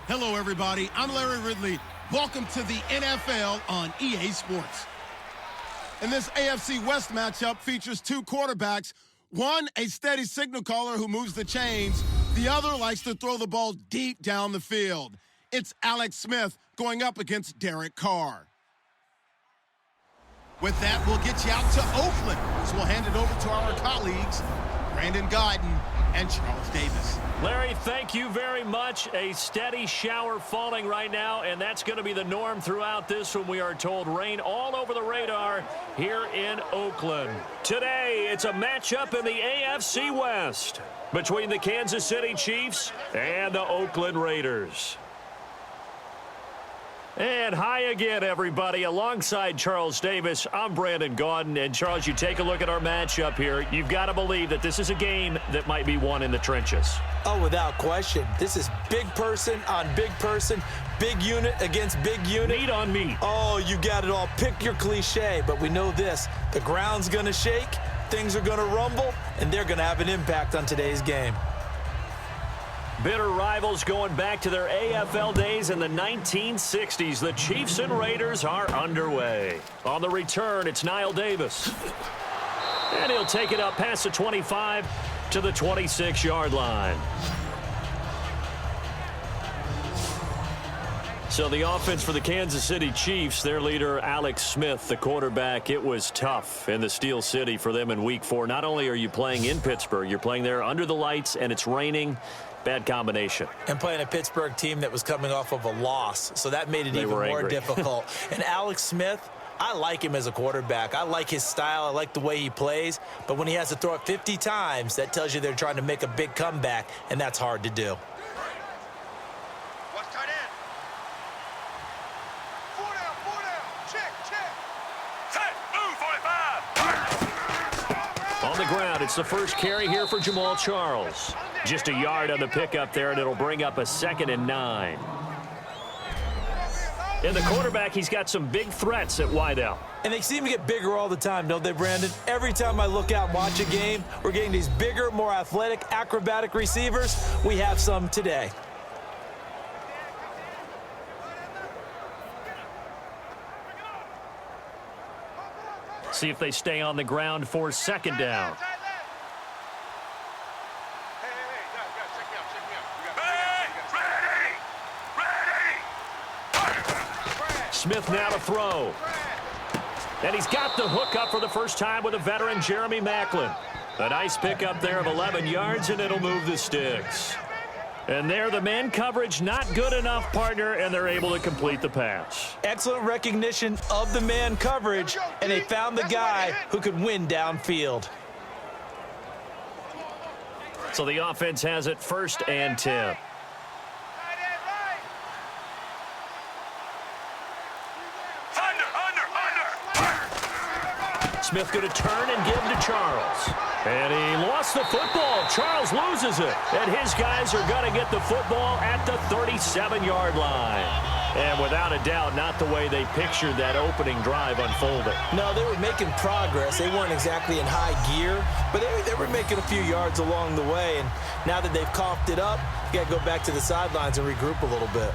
Hello, everybody. I'm Larry Ridley. Welcome to the NFL on EA Sports. And this AFC West matchup features two quarterbacks. One, a steady signal caller who moves the chains. The other likes to throw the ball deep down the field. It's Alex Smith going up against Derek Carr. With that, we'll get you out to Oakland. So we'll hand it over to our colleagues, Brandon Gaudin and Charles Davis. Larry, thank you very much. A steady shower falling right now, and that's going to be the norm throughout this one. We are told rain all over the radar here in Oakland. Today, it's a matchup in the AFC West between the Kansas City Chiefs and the Oakland Raiders. And hi again, everybody. Alongside Charles Davis, I'm Brandon Gaudin. And, Charles, you take a look at our matchup here. You've got to believe that this is a game that might be won in the trenches. Oh, without question. This is big person on big person, big unit against big unit. Meat on meat. Oh, you got it all. Pick your cliche, but we know this. The ground's going to shake, things are going to rumble, and they're going to have an impact on today's game. Bitter rivals going back to their AFL days in the 1960s. The Chiefs and Raiders are underway. On the return, it's Niall Davis. And he'll take it up past the 25 to the 26-yard line. So the offense for the Kansas City Chiefs, their leader, Alex Smith, the quarterback, it was tough in the Steel City for them in Week 4. Not only are you playing in Pittsburgh, you're playing there under the lights, and it's raining. Bad combination. And playing a Pittsburgh team that was coming off of a loss, so that made it even more difficult. And Alex Smith, I like him as a quarterback. I like his style. I like the way he plays. But when he has to throw it 50 times, that tells you they're trying to make a big comeback, and that's hard to do. Watch tight end. Four down. Check. Set, move, 45. On the ground, it's the first carry here for Jamaal Charles. Just a yard on the pickup there, and it'll bring up a 2nd and 9. And the quarterback, he's got some big threats at wideout. And they seem to get bigger all the time, don't they, Brandon? Every time I look out and watch a game, we're getting these bigger, more athletic, acrobatic receivers. We have some today. See if they stay on the ground for 2nd down. Smith now to throw. And he's got the hook up for the first time with a veteran, Jeremy Maclin. A nice pickup there of 11 yards, and it'll move the sticks. And there, the man coverage not good enough, partner, and they're able to complete the pass. Excellent recognition of the man coverage, and they found the guy who could win downfield. So the offense has it 1st and 10. Smith going to turn and give to Charles. And he lost the football. Charles loses it. And his guys are going to get the football at the 37-yard line. And without a doubt, not the way they pictured that opening drive unfolding. No, they were making progress. They weren't exactly in high gear, but they were making a few yards along the way. And now that they've coughed it up, you got to go back to the sidelines and regroup a little bit.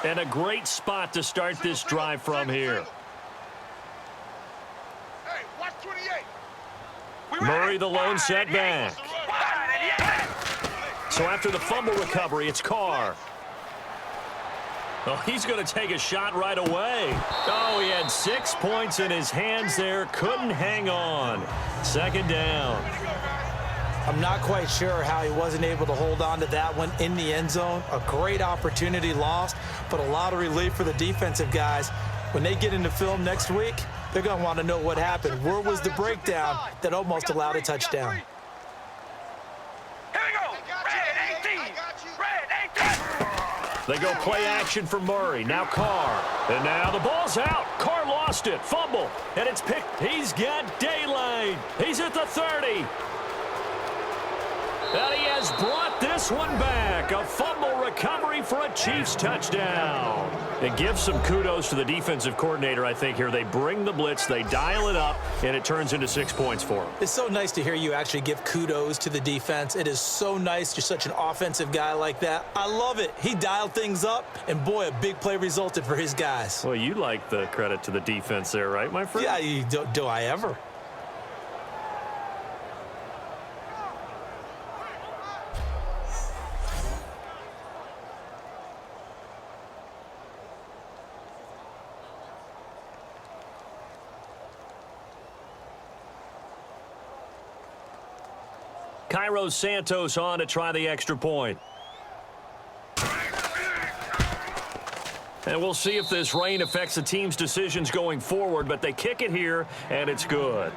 And a great spot to start this drive from here. Hey, watch 28. Murray the lone setback. So after the fumble recovery, it's Carr. Oh, he's going to take a shot right away. Oh, he had 6 points in his hands there. Couldn't hang on. 2nd down. I'm not quite sure how he wasn't able to hold on to that one in the end zone. A great opportunity lost, but a lot of relief for the defensive guys. When they get into film next week, they're going to want to know what happened. Where was the breakdown that almost allowed a touchdown? Here we go. Red 18. Red 18. They go play action for Murray. Now Carr. And now the ball's out. Carr lost it. Fumble. And it's picked. He's got daylight. He's at the the 30. And he has brought this one back. A fumble recovery for a Chiefs touchdown. It gives some kudos to the defensive coordinator, I think, here. They bring the blitz, they dial it up, and it turns into 6 points for him. It's so nice to hear you actually give kudos to the defense. It is so nice. You're such an offensive guy like that. I love it. He dialed things up, and boy, a big play resulted for his guys. Well, you like the credit to the defense there, right, my friend? Yeah, do I ever? Cairo Santos on to try the extra point. And we'll see if this rain affects the team's decisions going forward, but they kick it here, and it's good.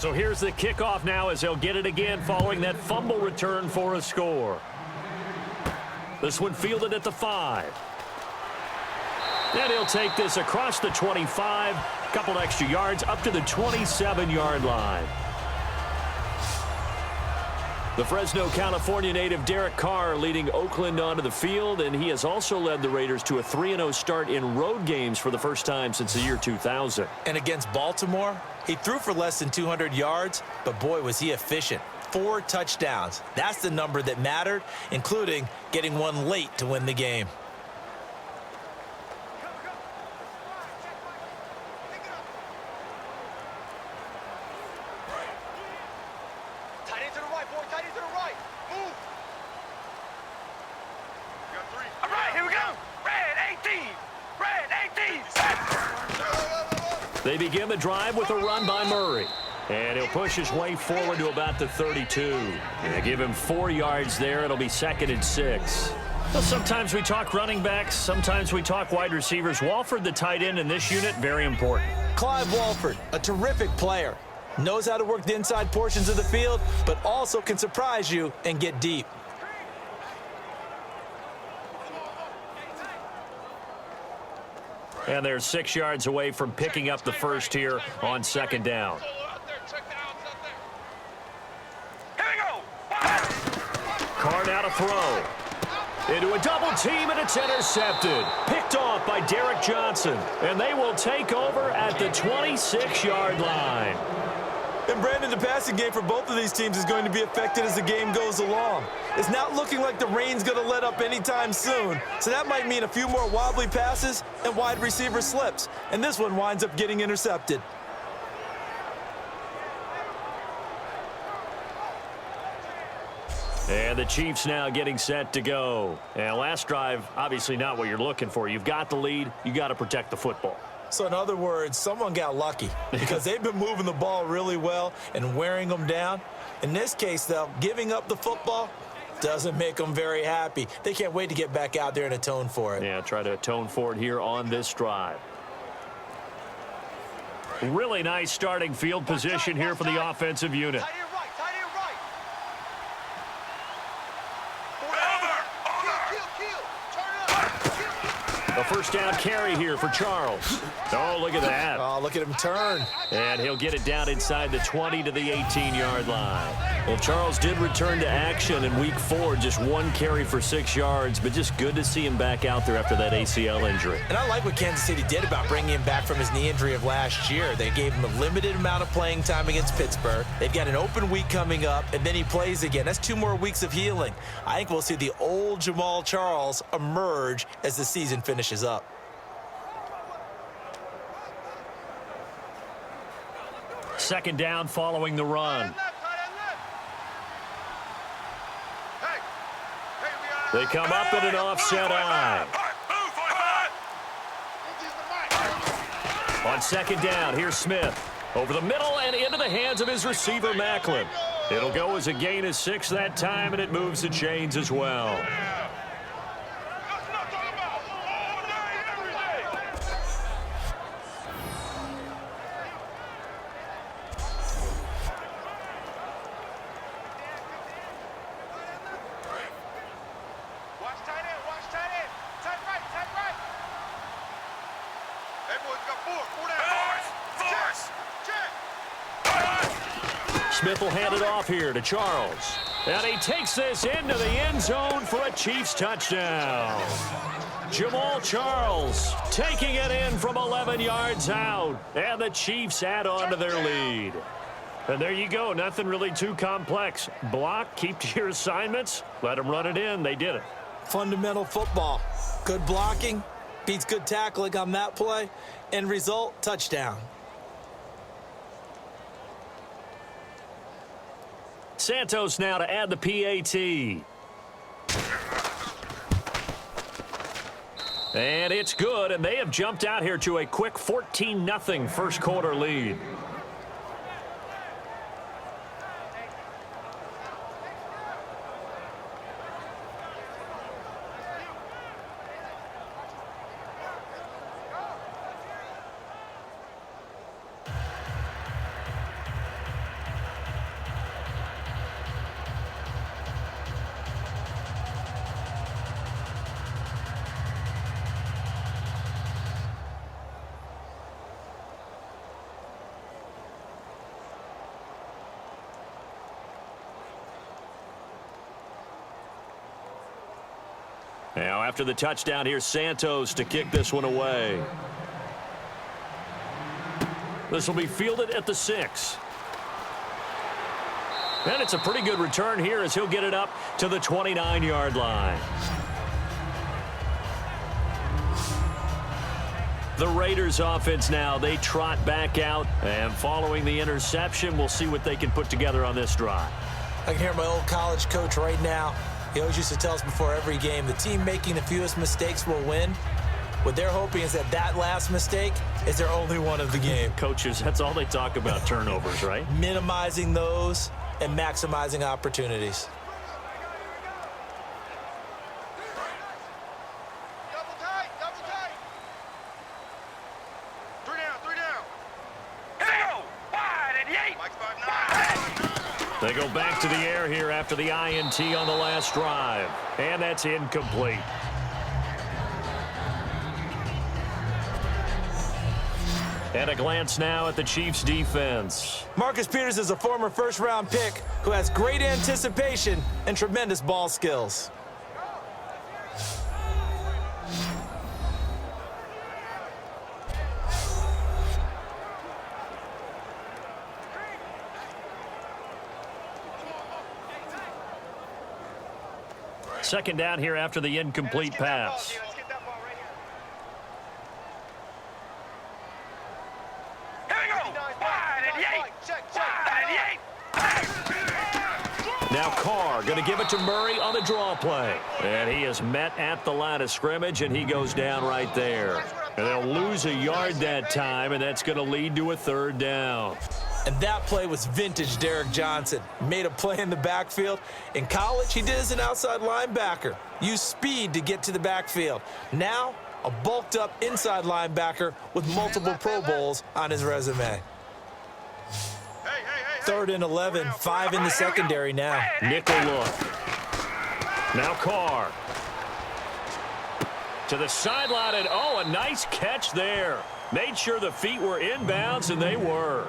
So here's the kickoff now as they'll get it again following that fumble return for a score. This one fielded at the 5. And he'll take this across the 25, a couple extra yards up to the 27-yard line. The Fresno, California native Derek Carr leading Oakland onto the field, and he has also led the Raiders to a 3-0 start in road games for the first time since the year 2000. And against Baltimore, he threw for less than 200 yards, but boy, was he efficient. 4 touchdowns. That's the number that mattered, including getting one late to win the game. Tight end to the right, boy. Tight end to the right. Move. You got 3. All right, here we go. Red 18. Red 18. They begin the drive with a run by Murray. And he'll push his way forward to about the 32. And give him 4 yards there. It'll be 2nd and 6. Well, sometimes we talk running backs. Sometimes we talk wide receivers. Walford, the tight end in this unit, very important. Clive Walford, a terrific player. Knows how to work the inside portions of the field, but also can surprise you and get deep. And they're 6 yards away from picking up the first here on 2nd down. Here we go. Carr now to throw. Into a double team, and it's intercepted. Picked off by Derek Johnson. And they will take over at the 26-yard line. And Brandon, the passing game for both of these teams is going to be affected as the game goes along. It's not looking like the rain's going to let up anytime soon, so that might mean a few more wobbly passes and wide receiver slips. And this one winds up getting intercepted. And the Chiefs now getting set to go. And last drive, obviously not what you're looking for. You've got the lead. You got to protect the football. So in other words, someone got lucky because they've been moving the ball really well and wearing them down. In this case, though, giving up the football doesn't make them very happy. They can't wait to get back out there and atone for it. Yeah, try to atone for it here on this drive. Really nice starting field position here for the offensive unit. Tight end right. Tight end right. Kill. Turn up. A first down carry here for Charles. Oh, look at that. Oh, look at him turn. And he'll get it down inside the 20 to the 18-yard line. Well, Charles did return to action in week 4, just 1 carry for 6 yards, but just good to see him back out there after that ACL injury. And I like what Kansas City did about bringing him back from his knee injury of last year. They gave him a limited amount of playing time against Pittsburgh. They've got an open week coming up, and then he plays again. That's 2 more weeks of healing. I think we'll see the old Jamaal Charles emerge as the season finishes up. Second down following the run. Hey, we got They come up in an offset eye. On second down, here's Smith. Over the middle and into the hands of his receiver, Macklin. It'll go as a gain of 6 that time, and it moves the chains as well. Smith will hand it off here to Charles. And he takes this into the end zone for a Chiefs touchdown. Jamaal Charles taking it in from 11 yards out. And the Chiefs add on to their lead. And there you go. Nothing really too complex. Block, keep to your assignments, let them run it in. They did it. Fundamental football. Good blocking beats good tackling on that play. End result, touchdown. Santos now to add the PAT. And it's good, and they have jumped out here to a quick 14-0 first quarter lead. Now, after the touchdown, here's Santos to kick this one away. This will be fielded at the 6. And it's a pretty good return here as he'll get it up to the 29-yard line. The Raiders offense now, they trot back out. And following the interception, we'll see what they can put together on this drive. I can hear my old college coach right now. He always used to tell us before every game, the team making the fewest mistakes will win. What they're hoping is that last mistake is their only one of the game. Coaches, that's all they talk about, turnovers, right? Minimizing those and maximizing opportunities. Double tight. 3 down. Here they go. Wide at the 8. Mike's 5'9". They go back to the air here after the INT on the last drive. And that's incomplete. And a glance now at the Chiefs' defense. Marcus Peters is a former first-round pick who has great anticipation and tremendous ball skills. Second down here after the incomplete pass. Let's get that ball right here. Here we go. Wide at the 8. Now Carr going to give it to Murray on the draw play. And he is met at the line of scrimmage, and he goes down right there. And they'll lose a yard that time, and that's going to lead to a third down. And that play was vintage Derek Johnson. Made a play in the backfield. In college, he did as an outside linebacker. Used speed to get to the backfield. Now, a bulked-up inside linebacker with multiple Pro Bowls on his resume. Third and 11, 5 in the secondary now. Nickel look. Now Carr. To the sideline, and oh, a nice catch there. Made sure the feet were inbounds, and they were.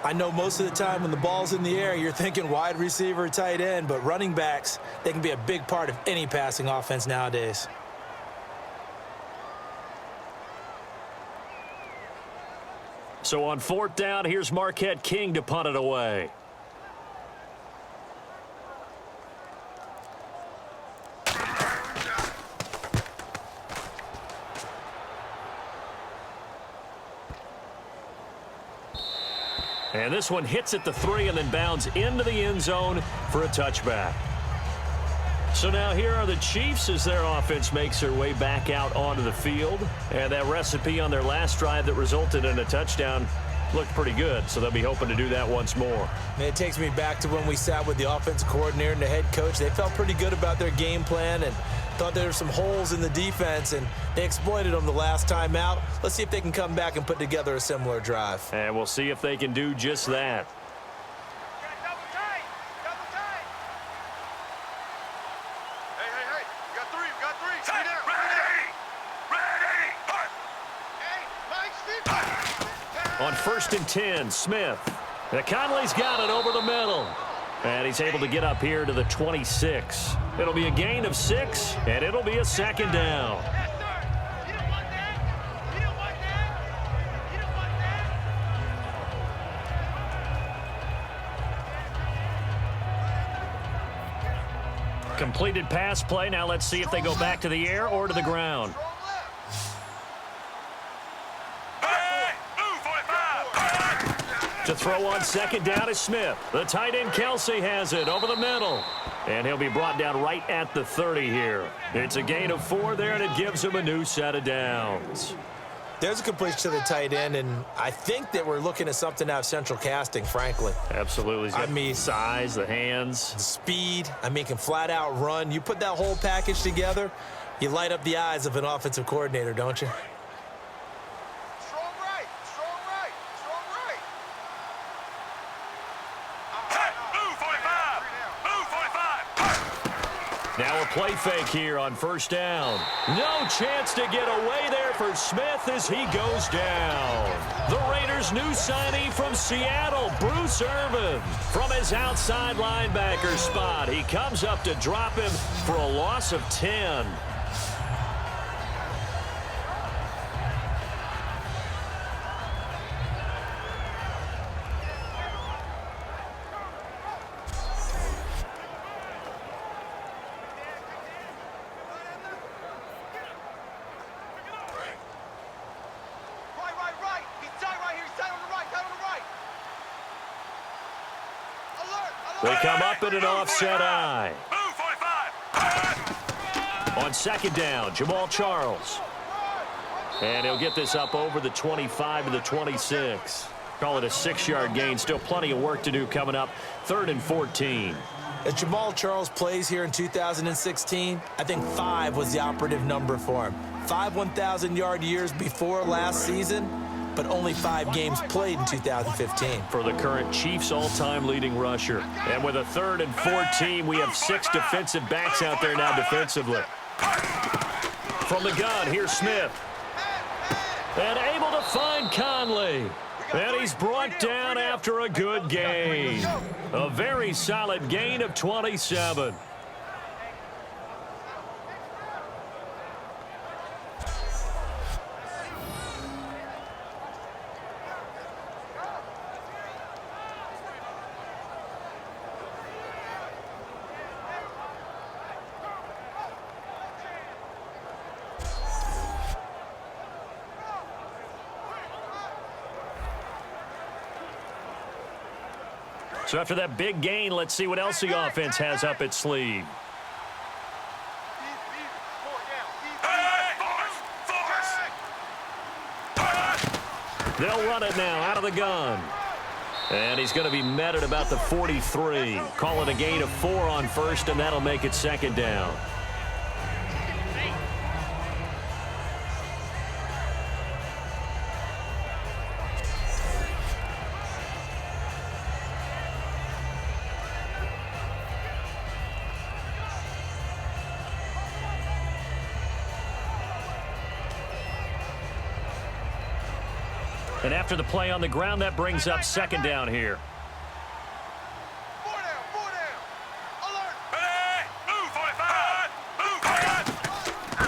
I know most of the time when the ball's in the air, you're thinking wide receiver, tight end, but running backs, they can be a big part of any passing offense nowadays. So on fourth down, here's Marquette King to punt it away. And this one hits at the 3 and then bounds into the end zone for a touchback. So now here are the Chiefs as their offense makes their way back out onto the field. And that recipe on their last drive that resulted in a touchdown looked pretty good, so they'll be hoping to do that once more. Man, it takes me back to when we sat with the offensive coordinator and the head coach. They felt pretty good about their game plan and thought there were some holes in the defense, and they exploited them the last time out. Let's see if they can come back and put together a similar drive. And we'll see if they can do just that. Double tight. Double tight. Hey. You got three. Stay down. Ready. Hey, Mike, Steve. On 1st and 10, Smith. Conley's got it over the middle. And he's able to get up here to the 26. It'll be a gain of 6, and it'll be a second down. Completed pass play. Now let's see if they go back to the air or to the ground. To throw on 2nd down is Smith. The tight end Kelsey has it over the middle. And he'll be brought down right at the 30 here. It's a gain of 4 there, and it gives him a new set of downs. There's a completion to the tight end, and I think that we're looking at something out of central casting, frankly. Absolutely. I mean, size, the hands. The speed. I mean, can flat out run. You put that whole package together, you light up the eyes of an offensive coordinator, don't you? Strong right. Now a play fake here on 1st down. No chance to get away there for Smith as he goes down. The Raiders' new signee from Seattle, Bruce Irvin. From his outside linebacker spot, he comes up to drop him for a loss of 10. Right. He's tight right here. He's tight on the right. Alert. They come up in an offset eye. Move, 45. On 2nd down, Jamaal Charles. And he'll get this up over the 25 to the 26. Call it a 6-yard gain. Still plenty of work to do coming up. 3rd and 14. As Jamaal Charles plays here in 2016, I think 5 was the operative number for him. 5 1,000-yard years before last season, but only 5 games played in 2015. For the current Chiefs all-time leading rusher. And with a 3rd and 14, we have 6 defensive backs out there now defensively. From the gun, here's Smith. And able to find Conley. And he's brought down after a good gain. A very solid gain of 27. So after that big gain, let's see what else the offense has up its sleeve. They'll run it now out of the gun. And he's going to be met at about the 43. Call it a gain of 4 on 1st, and that'll make it 2nd down. And after the play on the ground, that brings up 2nd down here. 4 down. Alert. Ready. Move, 45. Move.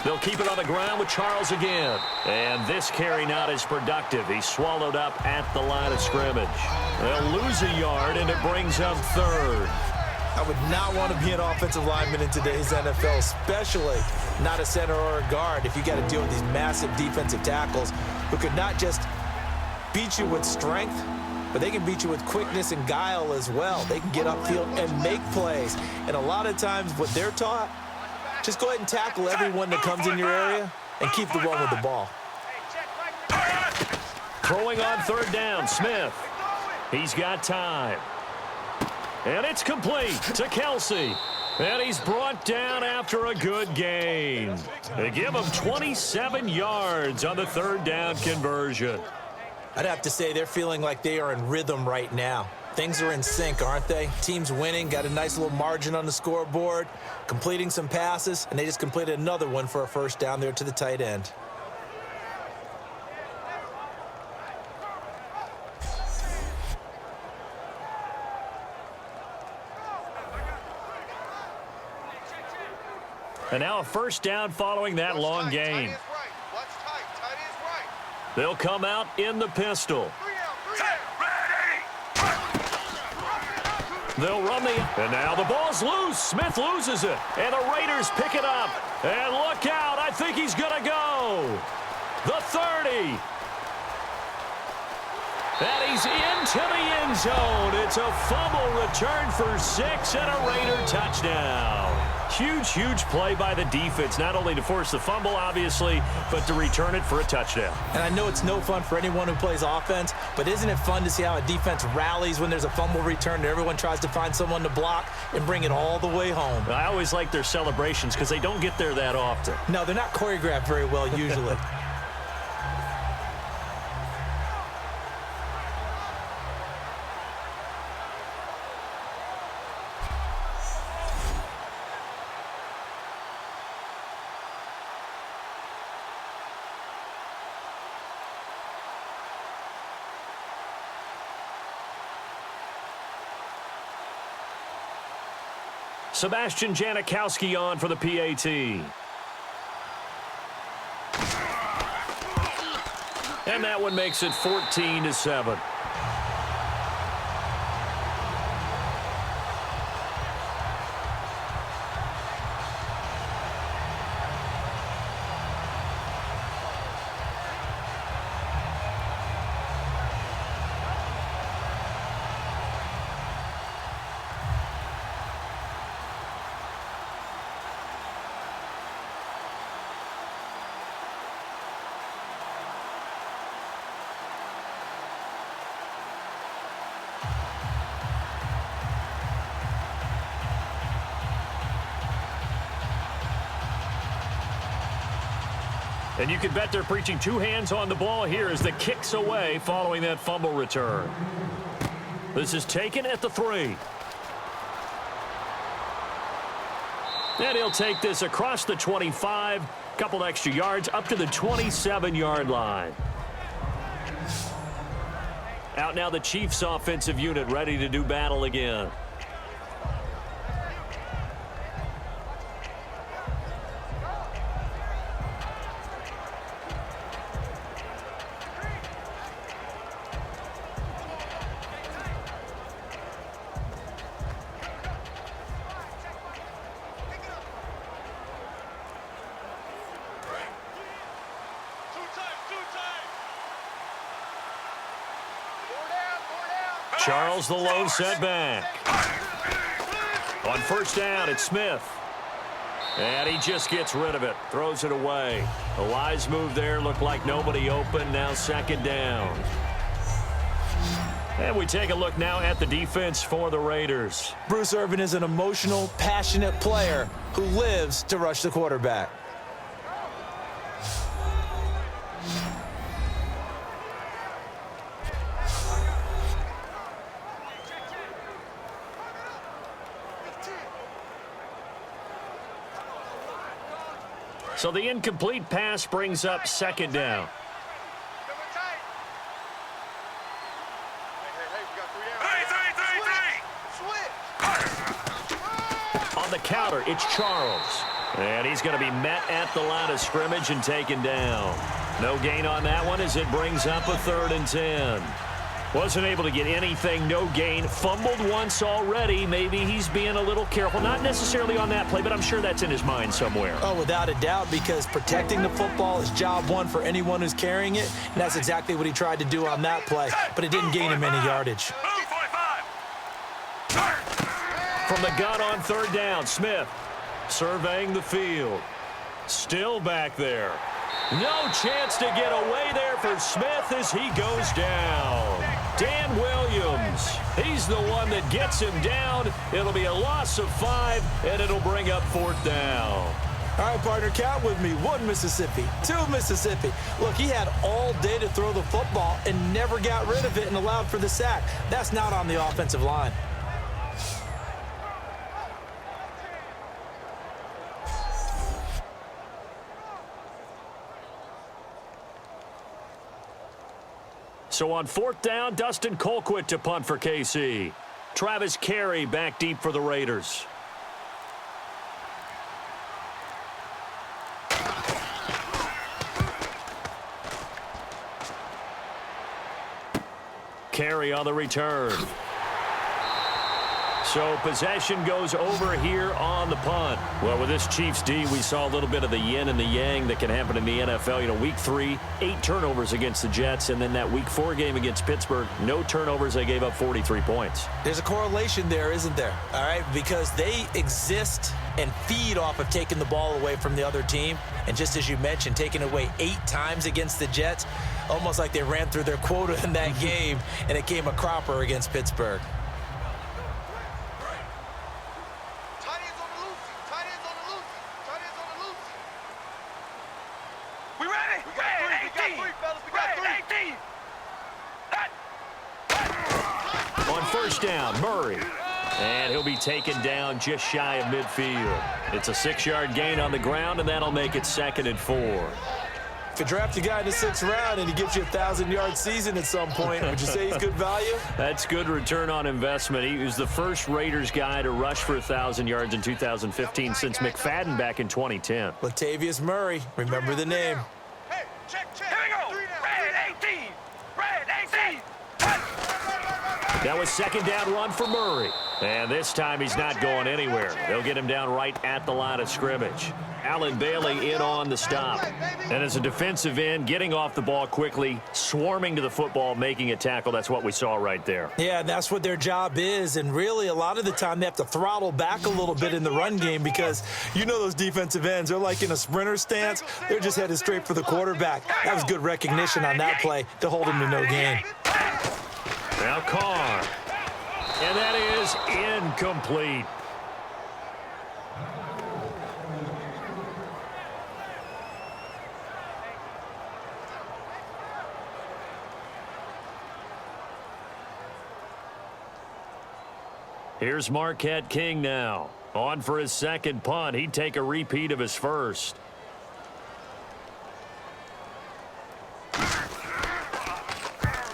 They'll keep it on the ground with Charles again. And this carry not as productive. He's swallowed up at the line of scrimmage. They'll lose a yard, and it brings up 3rd. I would not want to be an offensive lineman in today's NFL, especially not a center or a guard, if you got to deal with these massive defensive tackles who could not just beat you with strength, but they can beat you with quickness and guile as well. They can get upfield and make plays. And a lot of times what they're taught, just go ahead and tackle everyone that comes in your area and keep the one with the ball. Throwing on third down, Smith. He's got time. And it's complete to Kelsey. And he's brought down after a good gain. They give him 27 yards on the third down conversion. I'd have to say they're feeling like they are in rhythm right now. Things are in sync, aren't they? Team's winning, got a nice little margin on the scoreboard, completing some passes, and they just completed another one for a first down there to the tight end. And now a first down following that long gain. They'll come out in the pistol. They'll run and now the ball's loose. Smith loses it. And the Raiders pick it up. And look out. I think he's going to go. The 30. And he's into the end zone. It's a fumble return for 6 and a Raider touchdown. Huge, huge play by the defense, not only to force the fumble, obviously, but to return it for a touchdown. And I know it's no fun for anyone who plays offense, but isn't it fun to see how a defense rallies when there's a fumble return and everyone tries to find someone to block and bring it all the way home? I always like their celebrations because they don't get there that often. No, they're not choreographed very well usually. Sebastian Janikowski on for the PAT. And that one makes it 14-7. And you can bet they're preaching two hands on the ball here as the kick's away following that fumble return. This is taken at the 3. And he'll take this across the 25, couple extra yards up to the 27-yard line. Out now the Chiefs offensive unit ready to do battle again. Charles the lone setback. On first down, it's Smith. And he just gets rid of it. Throws it away. A wise move there. Looked like nobody open. Now second down. And we take a look now at the defense for the Raiders. Bruce Irvin is an emotional, passionate player who lives to rush the quarterback. So the incomplete pass brings up second down. On the counter, it's Charles. And he's going to be met at the line of scrimmage and taken down. No gain on that one as it brings up a 3rd and 10. Wasn't able to get anything, no gain. Fumbled once already. Maybe he's being a little careful. Not necessarily on that play, but I'm sure that's in his mind somewhere. Oh, without a doubt, because protecting the football is job one for anyone who's carrying it, and that's exactly what he tried to do on that play, but it didn't gain him any yardage. From the gun on third down, Smith surveying the field. Still back there. No chance to get away there for Smith as he goes down. Dan Williams, he's the one that gets him down. It'll be a loss of 5, and it'll bring up fourth down. All right, partner, count with me. 1 Mississippi, 2 Mississippi. Look, he had all day to throw the football and never got rid of it and allowed for the sack. That's not on the offensive line. So on fourth down, Dustin Colquitt to punt for KC. Travis Carey back deep for the Raiders. Carey on the return. So possession goes over here on the punt. Well, with this Chiefs D, we saw a little bit of the yin and the yang that can happen in the NFL. You know, week 3, 8 turnovers against the Jets, and then that week 4 game against Pittsburgh, no turnovers. They gave up 43 points. There's a correlation there, isn't there? All right, because they exist and feed off of taking the ball away from the other team. And just as you mentioned, taking away 8 times against the Jets, almost like they ran through their quota in that game, and it came a cropper against Pittsburgh. Down, Murray. And he'll be taken down just shy of midfield. It's a 6-yard gain on the ground, and that'll make it 2nd and 4. If you draft a guy in the 6th round and he gives you a 1,000-yard season at some point, would you say he's good value? That's good return on investment. He was the first Raiders guy to rush for 1,000 yards in 2015 since McFadden back in 2010. Latavius Murray, remember the name. Hey, check. Here we go. Red 18. Red 18. That was 2nd down run for Murray. And this time he's not going anywhere. They'll get him down right at the line of scrimmage. Allen Bailey in on the stop. And as a defensive end, getting off the ball quickly, swarming to the football, making a tackle. That's what we saw right there. Yeah, that's what their job is. And really, a lot of the time, they have to throttle back a little bit in the run game because you know those defensive ends, they're like in a sprinter stance. They're just headed straight for the quarterback. That was good recognition on that play to hold him to no gain. Now Carr. And that is incomplete. Here's Marquette King now. On for his 2nd punt. He'd take a repeat of his first.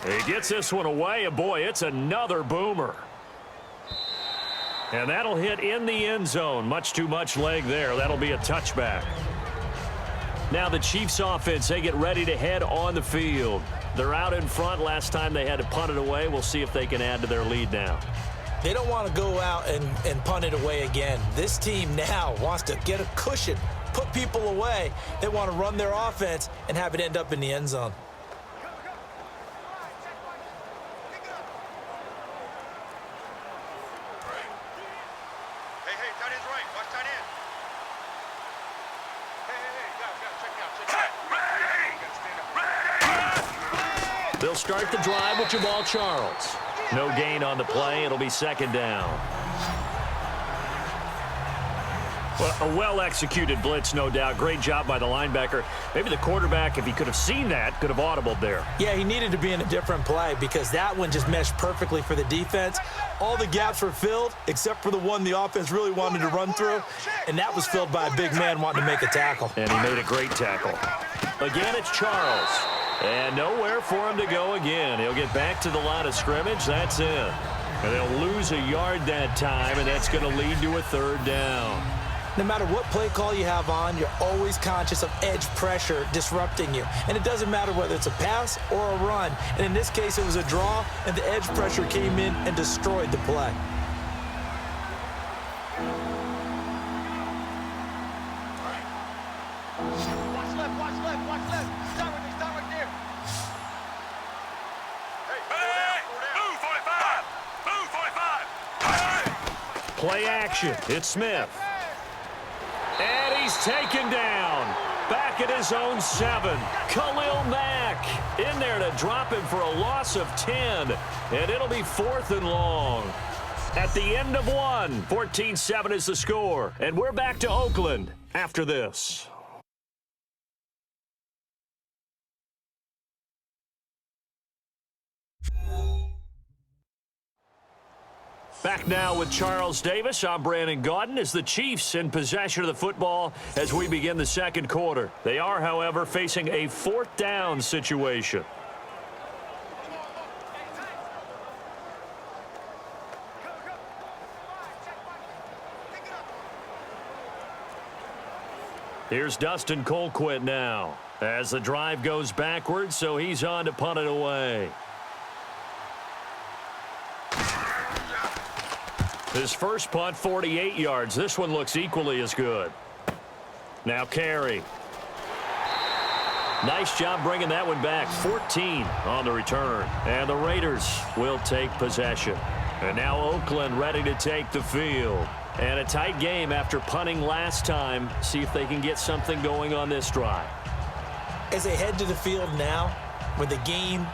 He gets this one away, and boy, it's another boomer. And that'll hit in the end zone. Much too much leg there. That'll be a touchback. Now the Chiefs offense, they get ready to head on the field. They're out in front. Last time they had to punt it away. We'll see if they can add to their lead now. They don't want to go out and punt it away again. This team now wants to get a cushion, put people away. They want to run their offense and have it end up in the end zone. They'll start the drive with Jamaal Charles. No gain on the play. It'll be 2nd down. Well, a well-executed blitz, no doubt. Great job by the linebacker. Maybe the quarterback, if he could have seen that, could have audibled there. Yeah, he needed to be in a different play because that one just meshed perfectly for the defense. All the gaps were filled except for the one the offense really wanted to run through, and that was filled by a big man wanting to make a tackle. And he made a great tackle. Again, it's Charles. And nowhere for him to go again. He'll get back to the line of scrimmage. That's it. And they'll lose a yard that time, and that's going to lead to a 3rd down. No matter what play call you have on, you're always conscious of edge pressure disrupting you. And it doesn't matter whether it's a pass or a run. And in this case, it was a draw, and the edge pressure came in and destroyed the play. Watch left, watch left, watch left. Stop right there. Hey, move 45. Move 45. Play action. It's Smith. And he's taken down. Back at his own 7. Khalil Mack in there to drop him for a loss of 10. And it'll be 4th and long. At the end of one, 14-7 is the score. And we're back to Oakland after this. Back now with Charles Davis. I'm Brandon Gaudin as the Chiefs in possession of the football as we begin the second quarter. They are, however, facing a 4th down situation. Here's Dustin Colquitt now as the drive goes backwards, so he's on to punt it away. His first punt, 48 yards. This one looks equally as good. Now Carey. Nice job bringing that one back. 14 on the return. And the Raiders will take possession. And now Oakland ready to take the field. And a tight game after punting last time. See if they can get something going on this drive. As they head to the field now, with the game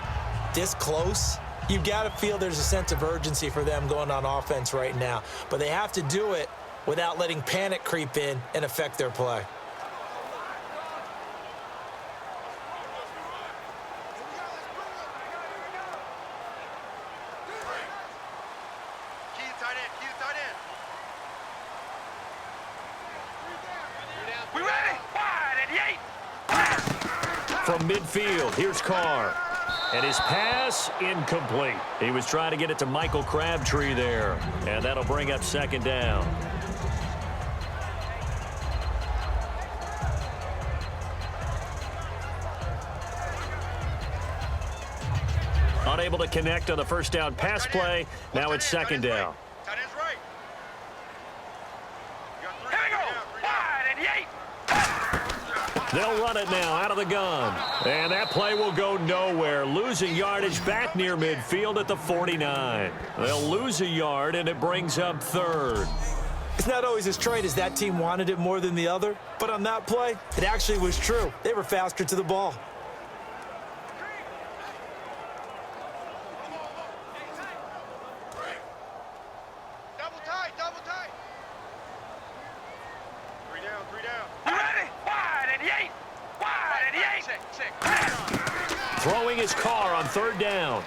this close, you've got to feel there's a sense of urgency for them going on offense right now. But they have to do it without letting panic creep in and affect their play. Keep tight end, keep tight end. We ready? Wide at the 8. From midfield, here's Carr. And his pass incomplete. He was trying to get it to Michael Crabtree there. And that'll bring up 2nd down. Unable to connect on the first down pass play. Now it's 2nd down. Tight end's right. Here we go. Wide at the 8. They'll run it now out of the gun. And that play will go nowhere. Losing yardage back near midfield at the 49. They'll lose a yard, and it brings up 3rd. It's not always as straight as that team wanted it more than the other, but on that play, it actually was true. They were faster to the ball. Double tight, double tight. 3 down, 3 down. You ready? Wide at the 8. Wide at the 8. Check. Throwing his car on 3rd down.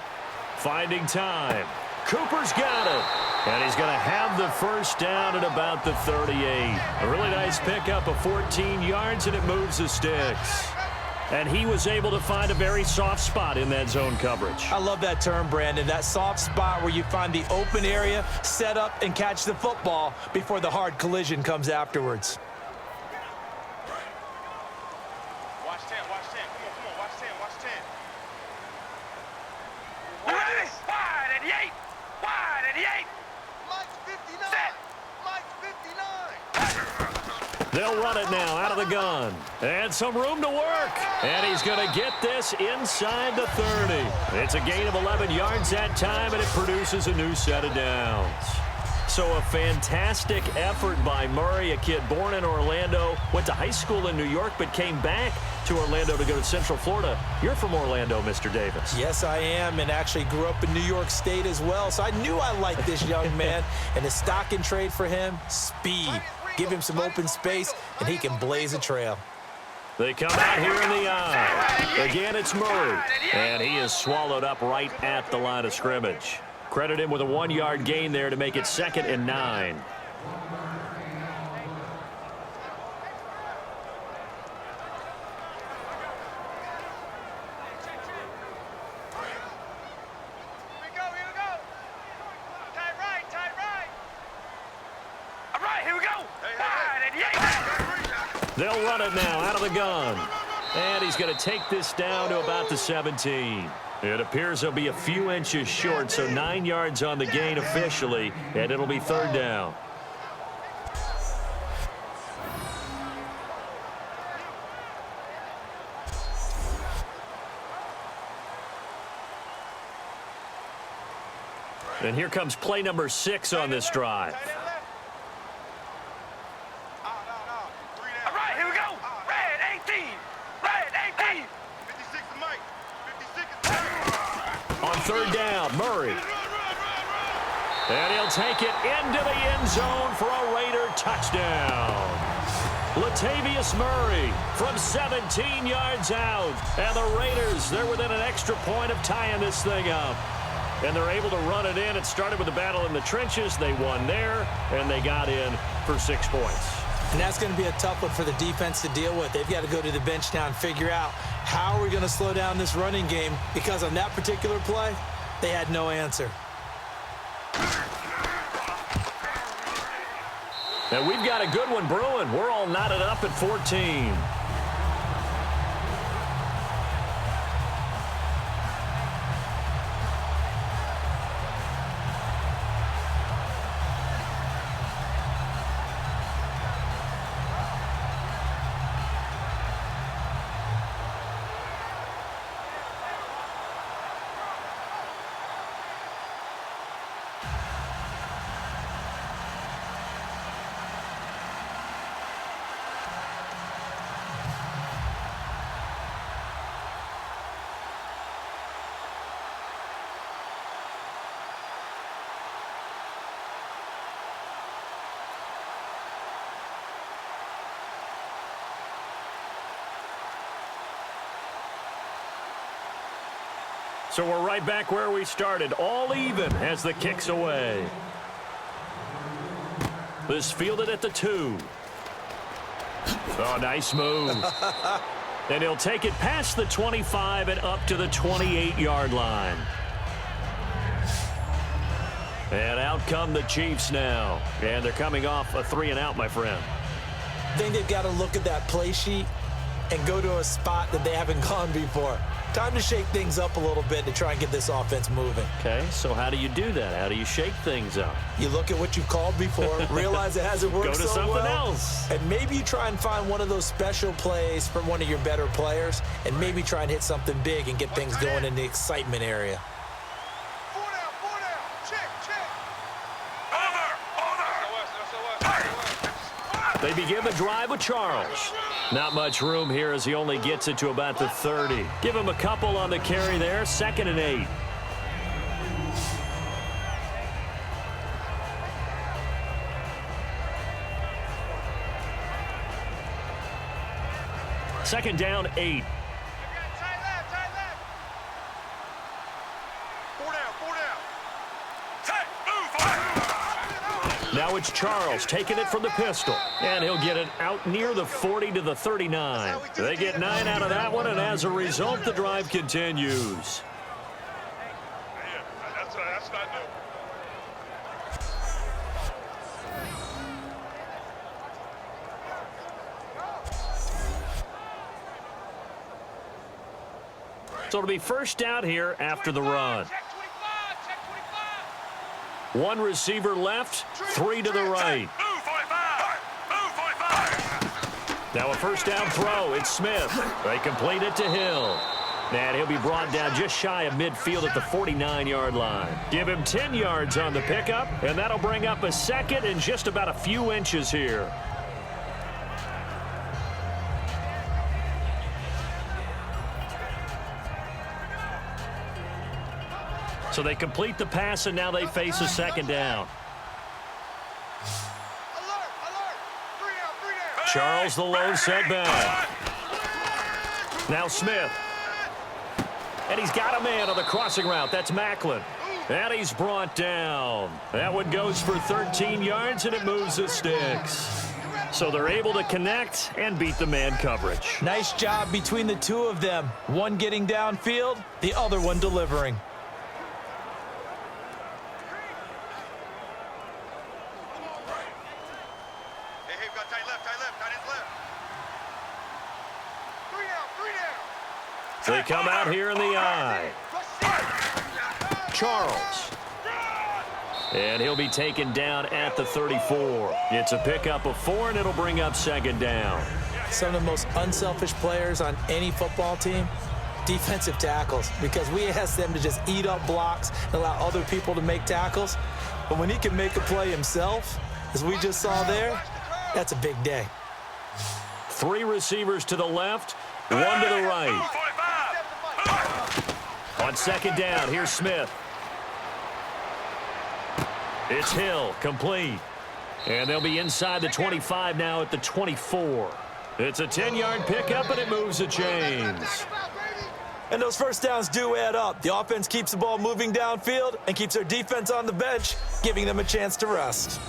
Finding time. Cooper's got it. And he's going to have the first down at about the 38. A really nice pickup of 14 yards, and it moves the sticks. And he was able to find a very soft spot in that zone coverage. I love that term, Brandon. That soft spot where you find the open area, set up, and catch the football before the hard collision comes afterwards. Watch 10, watch 10. Come on, watch 10, watch 10. Ready? Wide at the 8. Wide at the 8. Mike's 59. Set. Mike's 59. They'll run it now out of the gun. And some room to work. And he's going to get this inside the 30. It's a gain of 11 yards that time, and it produces a new set of downs. So a fantastic effort by Murray, a kid born in Orlando, went to high school in New York, but came back to Orlando to go to Central Florida. You're from Orlando, Mr. Davis. Yes, I am, and actually grew up in New York State as well, so I knew I liked this young man. And the stock and trade for him, speed. Give him some open space, and he can blaze a trail. They come out here in the eye. Again, it's Murray, and he is swallowed up right at the line of scrimmage. Credit him with a 1-yard gain there to make it 2nd and 9. Here we go. Tight right. All right, here we go. Wide at the 8. They'll run it now out of the gun. And he's going to take this down to about the 17. It appears he'll be a few inches short, so 9 yards on the gain officially, and it'll be third down. And here comes play number 6 on this drive. All right, here we go. Red 18. Red 18. 56 to Mike. 56 On third down, Murray. And he'll take it into the end zone for a Raider touchdown. Latavius Murray from 17 yards out. And the Raiders, they're within an extra point of tying this thing up. And they're able to run it in. It started with a battle in the trenches. They won there, and they got in for 6 points. And that's going to be a tough one for the defense to deal with. They've got to go to the bench now and figure out how are we going to slow down this running game, because on that particular play, they had no answer. And we've got a good one brewing. We're all knotted up at 14. So we're right back where we started, all even as the kick's away. This fielded at the 2. Oh, nice move. And he'll take it past the 25 and up to the 28-yard line. And out come the Chiefs now. And they're coming off a 3-and-out, my friend. I think they've got to look at that play sheet and go to a spot that they haven't gone before. Time to shake things up a little bit to try and get this offense moving. Okay, so how do you do that? How do you shake things up? You look at what you've called before, realize it hasn't worked Go to so something well, else. and maybe you try and find one of those special plays from one of your better players, and maybe try and hit something big and get things going in the excitement area. 4 down. Check. Over. They begin the drive with Charles. Not much room here as he only gets it to about the 30. Give him a couple on the carry there. 2nd and 8. Second down, 8. Tight left. 4 down. Tight. Move. Now it's Charles taking it from the pistol. And he'll get it out near the 40 to the 39. They get 9 out of that one, and as a result, the drive continues. That's not new. So it'll be first down here after the run. Check 25. 1 receiver left, 3 to the right. Move 45. Now a first down throw. It's Smith. They complete it to Hill. And he'll be brought down just shy of midfield at the 49-yard line. Give him 10 yards on the pickup, and that'll bring up a 2nd and just about a few inches here. So they complete the pass, and now they face a 2nd down. Alert. 3 down. Charles, the low setback. Now Smith. And he's got a man on the crossing route. That's Macklin. And he's brought down. That one goes for 13 yards, and it moves the sticks. So they're able to connect and beat the man coverage. Nice job between the two of them. One getting downfield, the other one delivering. Hey, we got tight left. Tight ends left. They come out here in the I. Charles. And he'll be taken down at the 34. It's a pickup of 4, and it'll bring up second down. Some of the most unselfish players on any football team, defensive tackles, because we ask them to just eat up blocks and allow other people to make tackles. But when he can make a play himself, as we just saw there, that's a big day. 3 receivers to the left, 1 to the right. On second down, here's Smith. It's Hill, complete. And they'll be inside the 25 now at the 24. It's a 10-yard pickup, and it moves the chains. And those first downs do add up. The offense keeps the ball moving downfield and keeps their defense on the bench, giving them a chance to rest.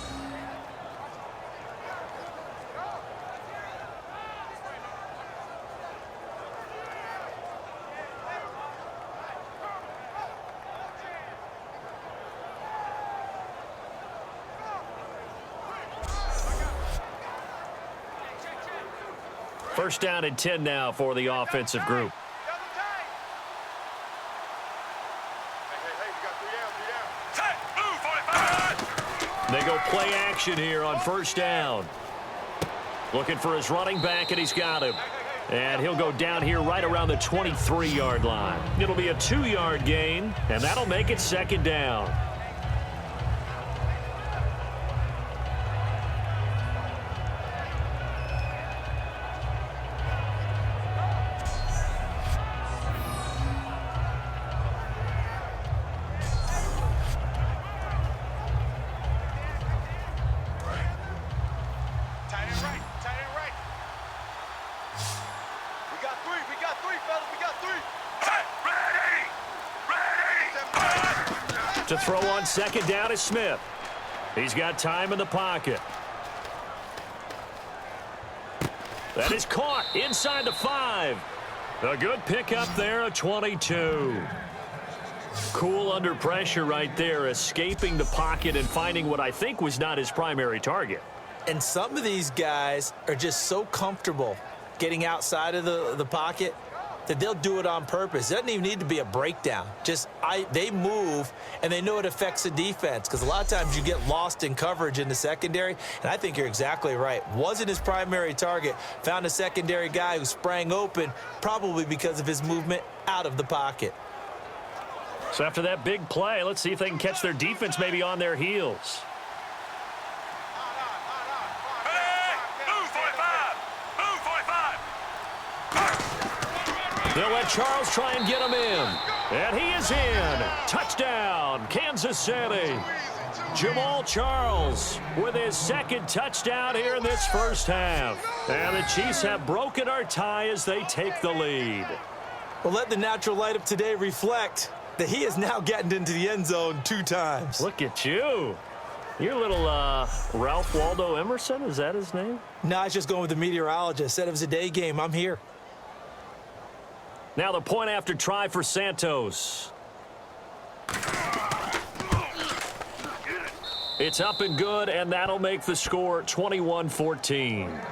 First down and 10 now for the offensive group. They go play action here on first down. Looking for his running back, and he's got him. And he'll go down here right around the 23-yard line. It'll be a 2-yard gain, and that'll make it second down. To throw on second down is Smith. He's got time in the pocket. That is caught inside the 5. A good pickup there, a 22. Cool under pressure right there, escaping the pocket and finding what I think was not his primary target. And some of these guys are just so comfortable getting outside of the pocket that they'll do it on purpose. It doesn't even need to be a breakdown. They move, and they know it affects the defense, because a lot of times you get lost in coverage in the secondary, and I think you're exactly right. Wasn't his primary target. Found a secondary guy who sprang open, probably because of his movement out of the pocket. So after that big play, let's see if they can catch their defense maybe on their heels. They'll let Charles try and get him in. And he is in. Touchdown, Kansas City. Jamaal Charles with his second touchdown here in this first half. And the Chiefs have broken our tie as they take the lead. Well, let the natural light of today reflect that he is now getting into the end zone 2 times. Look at you. You're a little Ralph Waldo Emerson, is that his name? No, I was just going with the meteorologist. Said it was a day game. I'm here. Now the point after try for Santos. It's up and good, and that'll make the score 21-14.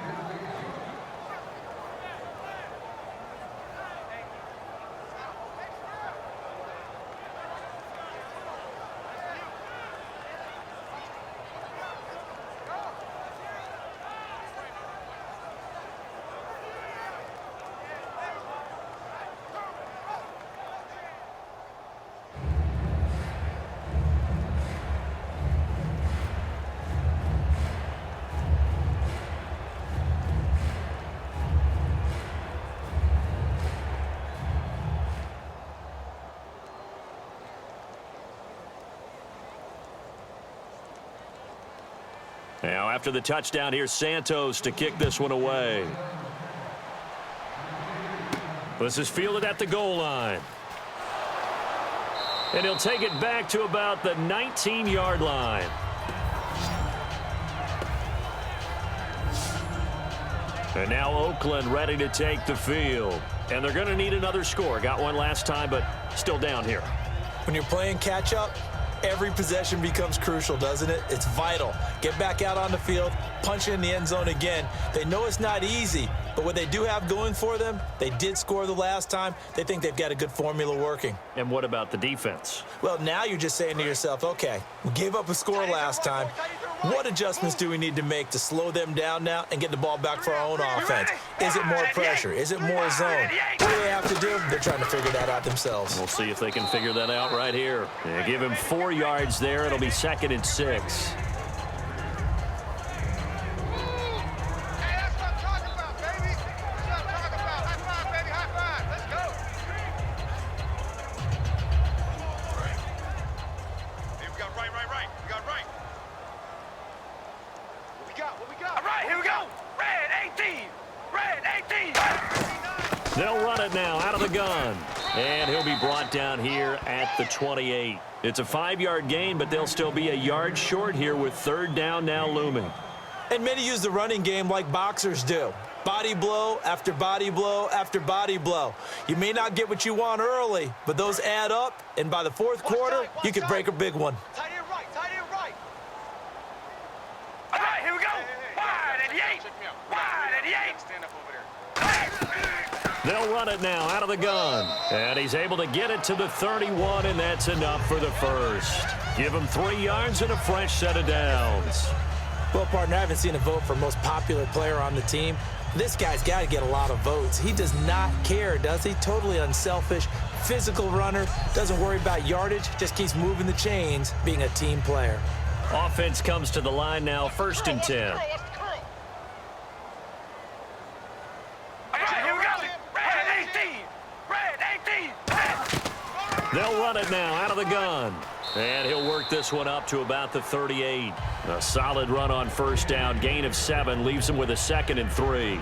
Now, after the touchdown, here's Santos to kick this one away. This is fielded at the goal line. And he'll take it back to about the 19-yard line. And now Oakland ready to take the field. And they're going to need another score. Got one last time, but still down here. When you're playing catch-up, every possession becomes crucial, doesn't it? It's vital. Get back out on the field, punch in the end zone again. They know it's not easy, But what they do have going for them, they did score the last time. They think they've got a good formula working. And what about the defense? Well, now you're just saying to yourself, okay, we gave up a score last time. What adjustments do we need to make to slow them down now and get the ball back for our own offense? Is it more pressure? Is it more zone? What do they have to do? They're trying to figure that out themselves. We'll see if they can figure that out right here. Yeah, give him 4 yards there. It'll be 2nd and 6. They'll run it now out of the gun. And he'll be brought down here at the 28. It's a 5-yard gain, but they'll still be a yard short here with 3rd down now looming. And many use the running game like boxers do. Body blow after body blow after body blow. You may not get what you want early, but those add up, and by the 4th quarter, you could break a big one. Tight end right, tight end right. All right, here we go. Wide at the 8. Wide at the 8. Stand up over there. They'll run it now out of the gun. And he's able to get it to the 31, and that's enough for the first. Give him 3 yards and a fresh set of downs. Well, partner, I haven't seen a vote for most popular player on the team. This guy's got to get a lot of votes. He does not care, does he? Totally unselfish, physical runner, doesn't worry about yardage, just keeps moving the chains, being a team player. Offense comes to the line now, 1st and 10. They'll run it now out of the gun. And he'll work this one up to about the 38. A solid run on 1st down. Gain of 7 leaves him with a 2nd and 3.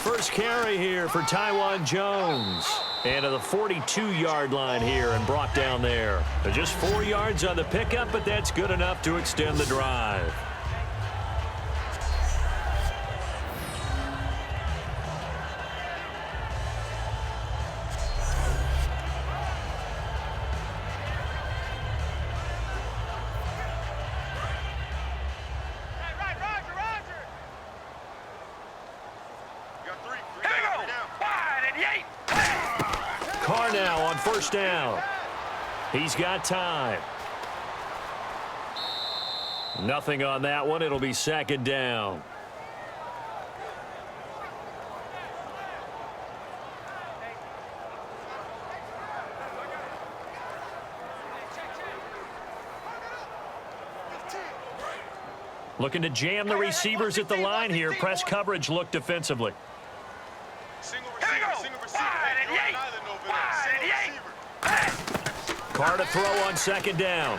First carry here for Taiwan Jones. And to the 42-yard line here and brought down there. Just 4 yards on the pickup, but that's good enough to extend the drive. Carr now on 1st down. He's got time. Nothing on that one. It'll be 2nd down. Looking to jam the receivers at the line here. Press coverage look defensively. Carr to throw on 2nd down.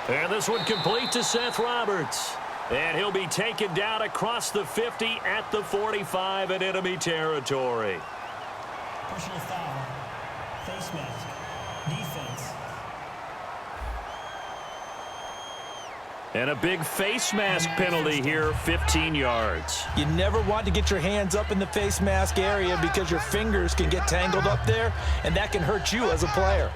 And this one complete to Seth Roberts. And he'll be taken down across the 50 at the 45 in enemy territory. Personal foul. Face mask. Defense. And a big face mask penalty here, 15 yards. You never want to get your hands up in the face mask area because your fingers can get tangled up there, and that can hurt you as a player.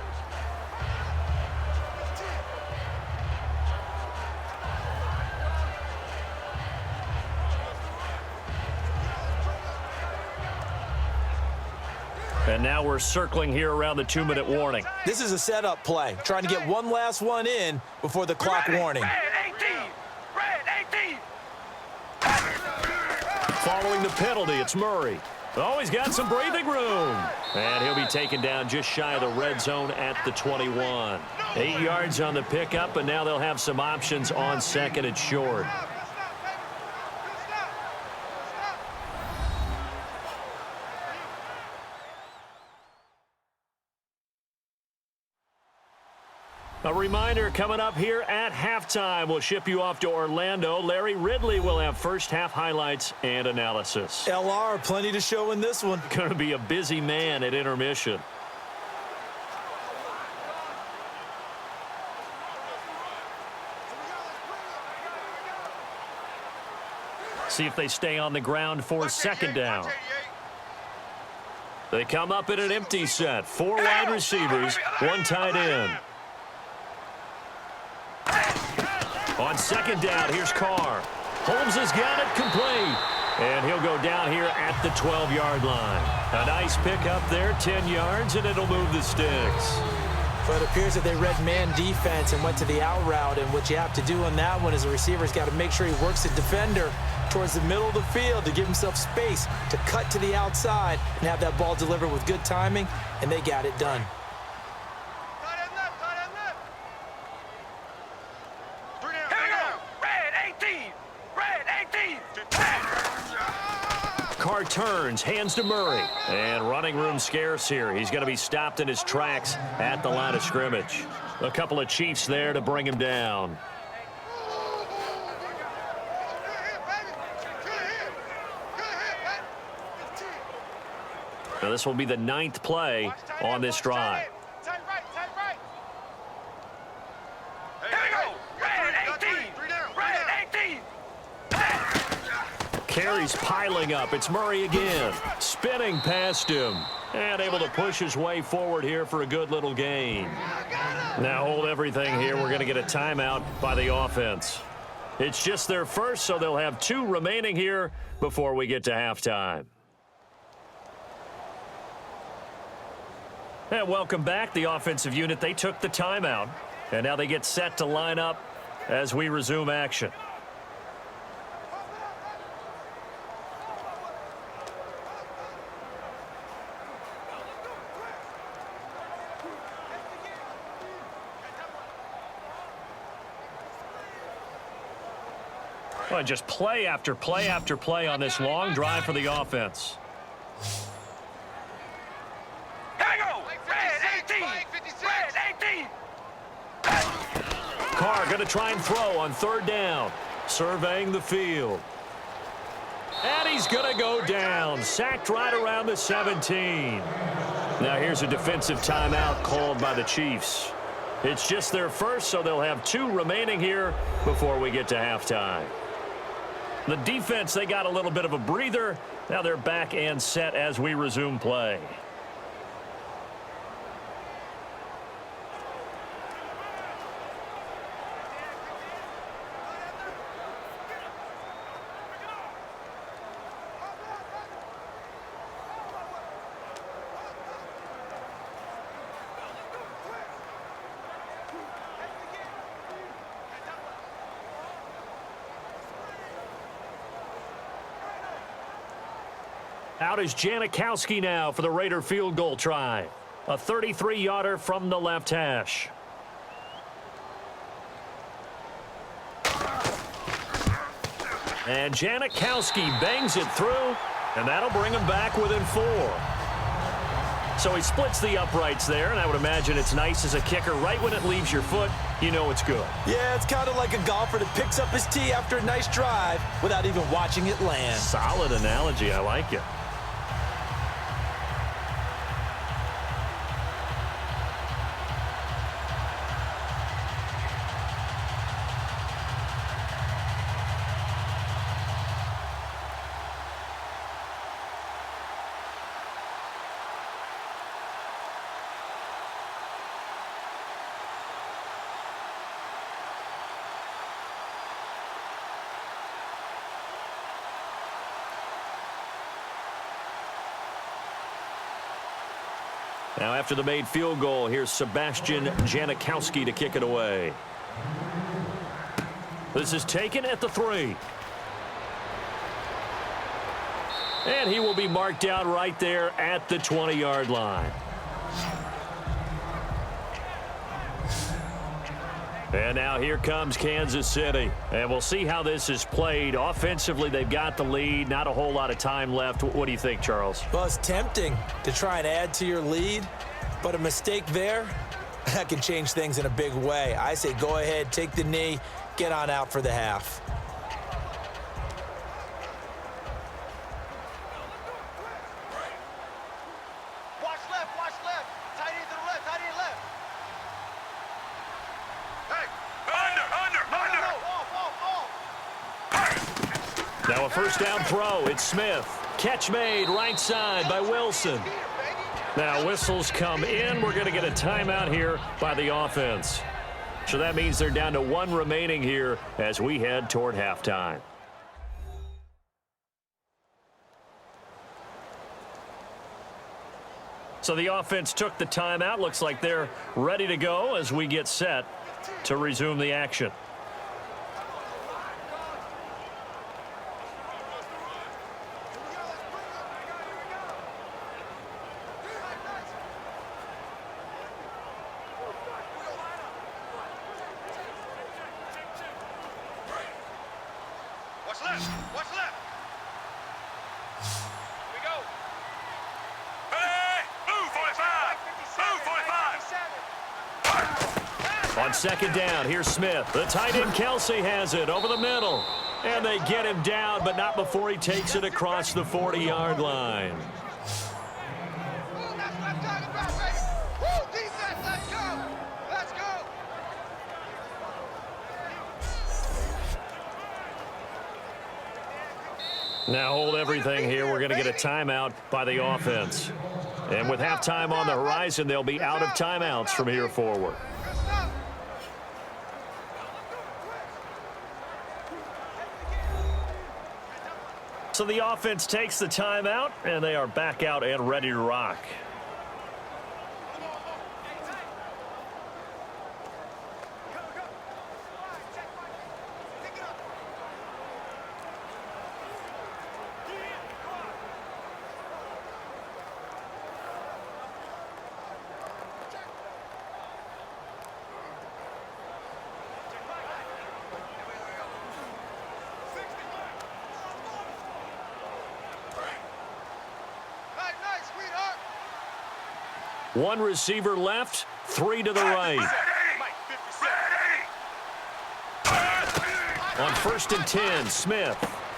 And now we're circling here around the 2-minute warning. This is a setup play, trying to get one last one in before the clock warning. Following the penalty, it's Murray. Oh, he's got some breathing room. And he'll be taken down just shy of the red zone at the 21. 8 yards on the pickup, and now they'll have some options on 2nd and short. A reminder coming up here at halftime. We'll ship you off to Orlando. Larry Ridley will have first half highlights and analysis. LR, plenty to show in this one. Going to be a busy man at intermission. See if they stay on the ground for second down. They come up in an empty set. 4 wide receivers, 1 tight end. On second down, here's Carr. Holmes has got it complete. And he'll go down here at the 12-yard line. A nice pickup there, 10 yards, and it'll move the sticks. So it appears that they read man defense and went to the out route, and what you have to do on that one is the receiver's got to make sure he works the defender towards the middle of the field to give himself space to cut to the outside and have that ball delivered with good timing, and they got it done. Carr turns, hands to Murray. And running room scarce here. He's going to be stopped in his tracks at the line of scrimmage. A couple of Chiefs there to bring him down. Now this will be the 9th play on this drive. Carries piling up. It's Murray again. Spinning past him. And able to push his way forward here for a good little gain. Now hold everything here. We're going to get a timeout by the offense. It's just their first, so they'll have 2 remaining here before we get to halftime. And welcome back. The offensive unit, they took the timeout. And now they get set to line up as we resume action. Well, just play after play after play on this long drive for the offense. Carr going to try and throw on 3rd down. Surveying the field. And he's going to go down. Sacked right around the 17. Now here's a defensive timeout called by the Chiefs. It's just their first, so they'll have 2 remaining here before we get to halftime. The defense, they got a little bit of a breather. Now they're back and set as we resume play. Out is Janikowski now for the Raider field goal try. A 33-yarder from the left hash. And Janikowski bangs it through, and that'll bring him back within 4. So he splits the uprights there, and I would imagine it's nice as a kicker. Right when it leaves your foot, you know it's good. Yeah, it's kind of like a golfer that picks up his tee after a nice drive without even watching it land. Solid analogy. I like it. Now after the made field goal, here's Sebastian Janikowski to kick it away. This is taken at the 3. And he will be marked down right there at the 20-yard line. And now here comes Kansas City. And we'll see how this is played. Offensively, they've got the lead. Not a whole lot of time left. What do you think, Charles? Well, it's tempting to try and add to your lead, but a mistake there, that can change things in a big way. I say go ahead, take the knee, get on out for the half. Watch left, watch left. Tight end to the left, tight end left. Hey, under. Now Now a first down throw. It's Smith. Catch made right side by Wilson. Now whistles come in. We're going to get a timeout here by the offense. So that means they're down to one remaining here as we head toward halftime. So the offense took the timeout. Looks like they're ready to go as we get set to resume the action. What's left? What's left? Here we go. Hey! Move 45! Move 45! On second down, here's Smith. The tight end Kelsey has it over the middle. And they get him down, but not before he takes it across the 40-yard line. That's what I'm talking about, baby! Woo, defense, let's go! Let's go! Now hold everything here. We're going to get a timeout by the offense. And with halftime on the horizon, they'll be out of timeouts from here forward. So the offense takes the timeout, and they are back out and ready to rock. One receiver left, three to the right. On first and 10, Smith.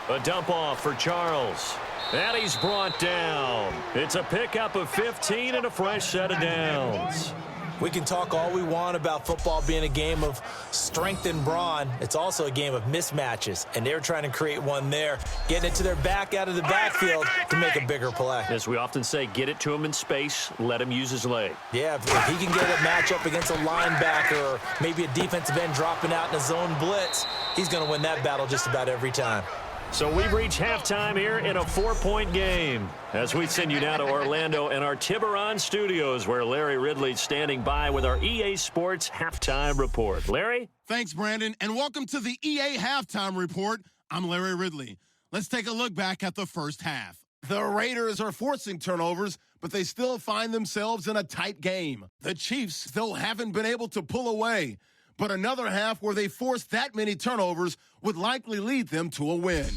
A dump off for Charles. And he's brought down. It's a pickup of 15 and a fresh set of downs. We can talk all we want about football being a game of strength and brawn. It's also a game of mismatches, and they're trying to create one there, getting it to their back out of the backfield to make a bigger play. As we often say, get it to him in space, let him use his leg. Yeah, if he can get a matchup against a linebacker or maybe a defensive end dropping out in a zone blitz, he's going to win that battle just about every time. So we've reached halftime here in a 4-point game. As we send you now to Orlando and our Tiburon studios, where Larry Ridley's standing by with our EA Sports Halftime Report. Larry? Thanks, Brandon, and welcome to the EA Halftime Report. I'm Larry Ridley. Let's take a look back at the first half. The Raiders are forcing turnovers, but they still find themselves in a tight game. The Chiefs still haven't been able to pull away, but another half where they forced that many turnovers would likely lead them to a win.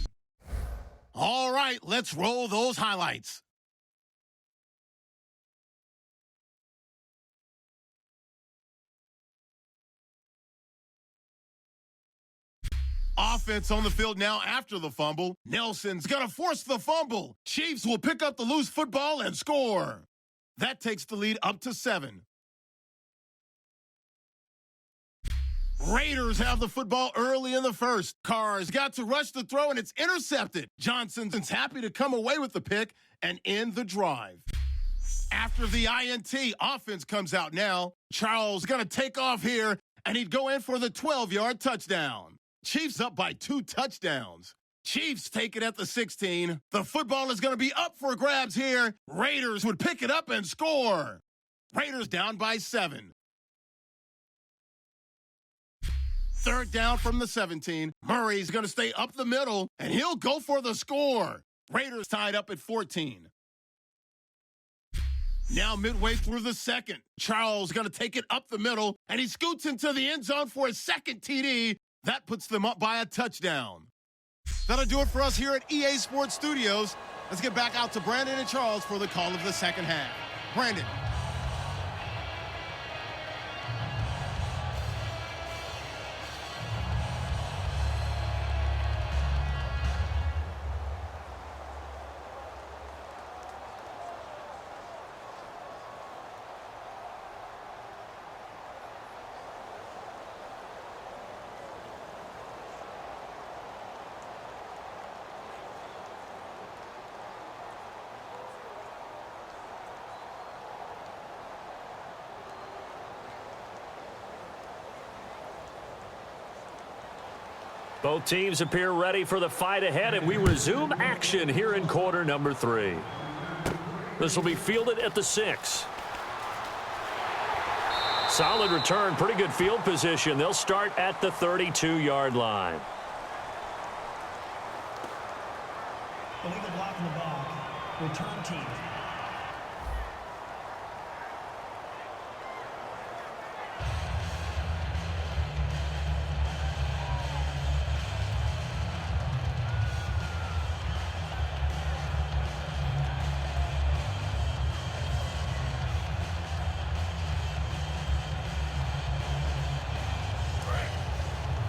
All right, let's roll those highlights. Offense on the field now after the fumble. Nelson's going to force the fumble. Chiefs will pick up the loose football and score. That takes the lead up to 7. Raiders have the football early in the first. Carr's got to rush the throw, and it's intercepted. Johnson's happy to come away with the pick and end the drive. After the INT, offense comes out now. Charles going to take off here, and he'd go in for the 12-yard touchdown. Chiefs up by 2 touchdowns. Chiefs take it at the 16. The football is going to be up for grabs here. Raiders would pick it up and score. Raiders down by 7. Third down from the 17. Murray's going to stay up the middle, and he'll go for the score. Raiders tied up at 14. Now midway through the second, Charles going to take it up the middle, and he scoots into the end zone for his second TD. That puts them up by a touchdown. That'll do it for us here at EA Sports Studios. Let's get back out to Brandon and Charles for the call of the second half. Brandon. Both teams appear ready for the fight ahead, and we resume action here in quarter number 3. This will be fielded at the 6. Solid return, pretty good field position. They'll start at the 32-yard line. Illegal block in the ball. Return team.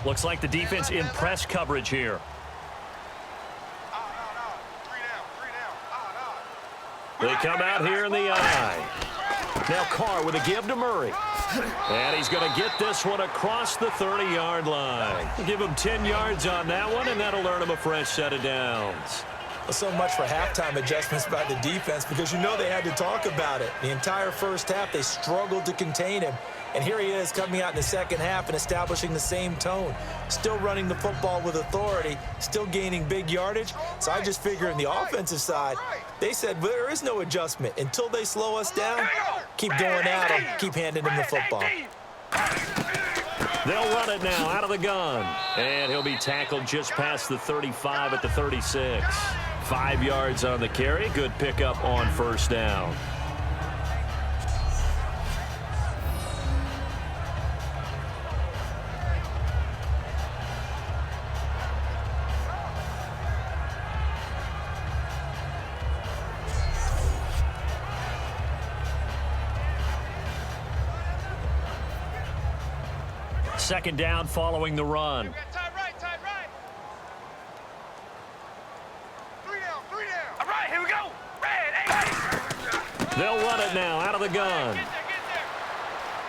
Looks like the defense in press coverage here. They come out here in the eye. Now Carr with a give to Murray. And he's going to get this one across the 30-yard line. Give him 10 yards on that one, and that'll earn him a fresh set of downs. Well, so much for halftime adjustments by the defense, because you know they had to talk about it. The entire first half, they struggled to contain him. And here he is coming out in the second half and establishing the same tone. Still running the football with authority, still gaining big yardage. So I just figure on the offensive side, they said there is no adjustment. Until they slow us down, keep going at them, keep handing them the football. They'll run it now out of the gun. And he'll be tackled just past the 35 at the 36. 5 yards on the carry. Good pickup on first down. Second down following the run. Tight right. 3 down. All right, here we go. Red, 8. They'll run it now out of the gun. Get there.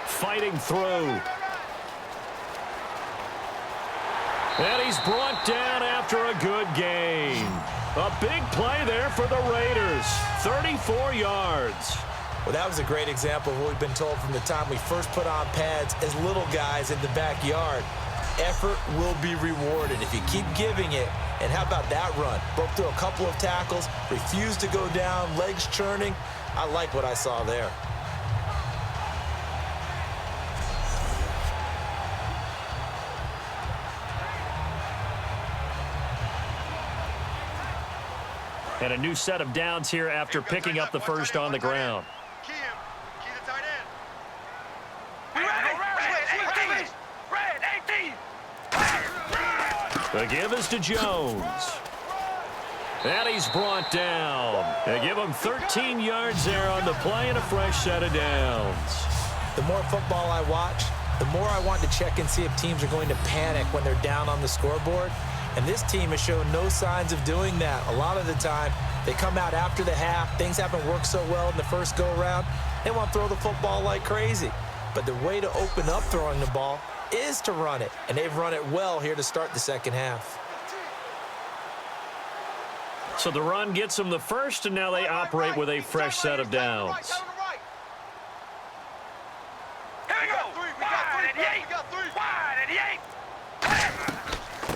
Fighting through. And he's brought down after a good gain. A big play there for the Raiders. 34 yards. Well, that was a great example of what we've been told from the time we first put on pads as little guys in the backyard. Effort will be rewarded if you keep giving it. And how about that run? Broke through a couple of tackles, refused to go down, legs churning. I like what I saw there. And a new set of downs here after picking up the first on the ground. Key the tight end. Red 18. The give is to Jones. And he's brought down. They give him 13 yards there on the play and a fresh set of downs. The more football I watch, the more I want to check and see if teams are going to panic when they're down on the scoreboard. And this team has shown no signs of doing that. A lot of the time, they come out after the half. Things haven't worked so well in the first go-around. They want to throw the football like crazy. But the way to open up throwing the ball is to run it. And they've run it well here to start the second half. So the run gets them the first, and now they operate with a fresh set of downs. Here we go. We got 3. Wide at the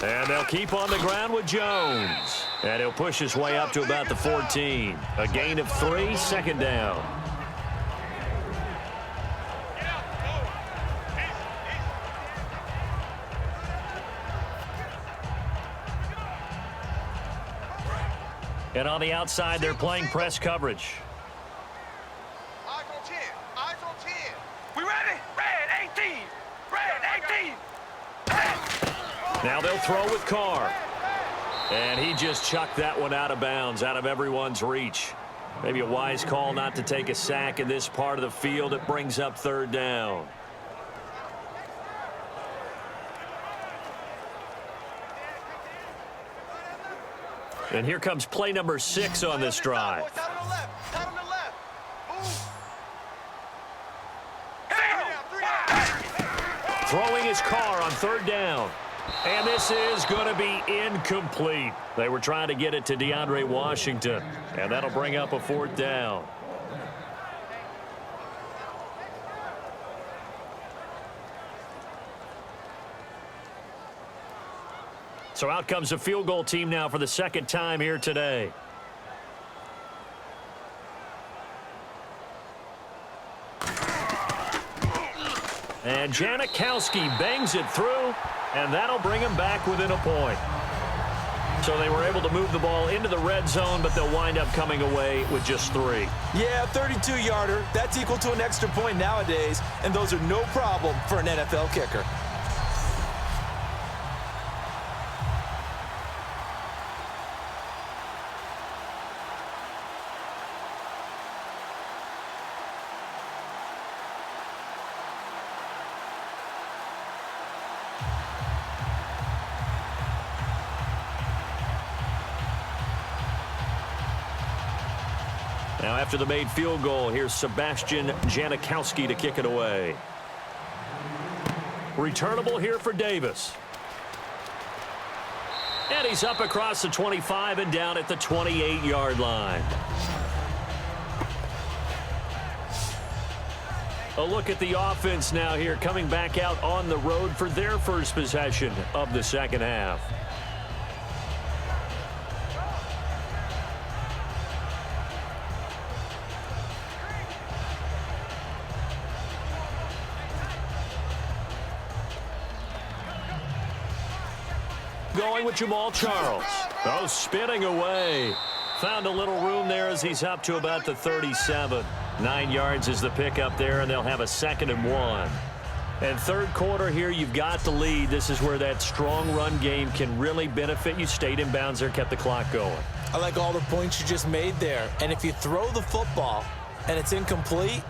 8. And they'll keep on the ground with Jones. And he'll push his way up to about the 14. A gain of 3, second down. And on the outside, they're playing press coverage. Eyes on 10. Eyes on 10. We ready? Red 18. Red 18. Now they'll throw with Carr. And he just chucked that one out of bounds, out of everyone's reach. Maybe a wise call not to take a sack in this part of the field. It brings up third down. And here comes play number 6 on this drive. Throwing his Carr on third down. And this is going to be incomplete. They were trying to get it to DeAndre Washington. And that'll bring up a fourth down. So out comes a field goal team now for the second time here today. And Janikowski bangs it through, and that'll bring him back within a point. So they were able to move the ball into the red zone, but they'll wind up coming away with just 3. Yeah, 32-yarder. That's equal to an extra point nowadays, and those are no problem for an NFL kicker. Now after the made field goal, here's Sebastian Janikowski to kick it away. Returnable here for Davis. And he's up across the 25 and down at the 28-yard line. A look at the offense now here, coming back out on the road for their first possession of the second half. Going with Jamaal Charles. Oh, spinning away. Found a little room there as he's up to about the 37. 9 yards is the pickup there, and they'll have a 2nd and 1. And third quarter here, you've got the lead. This is where that strong run game can really benefit you. Stayed in bounds there, kept the clock going. I like all the points you just made there. And if you throw the football and it's incomplete,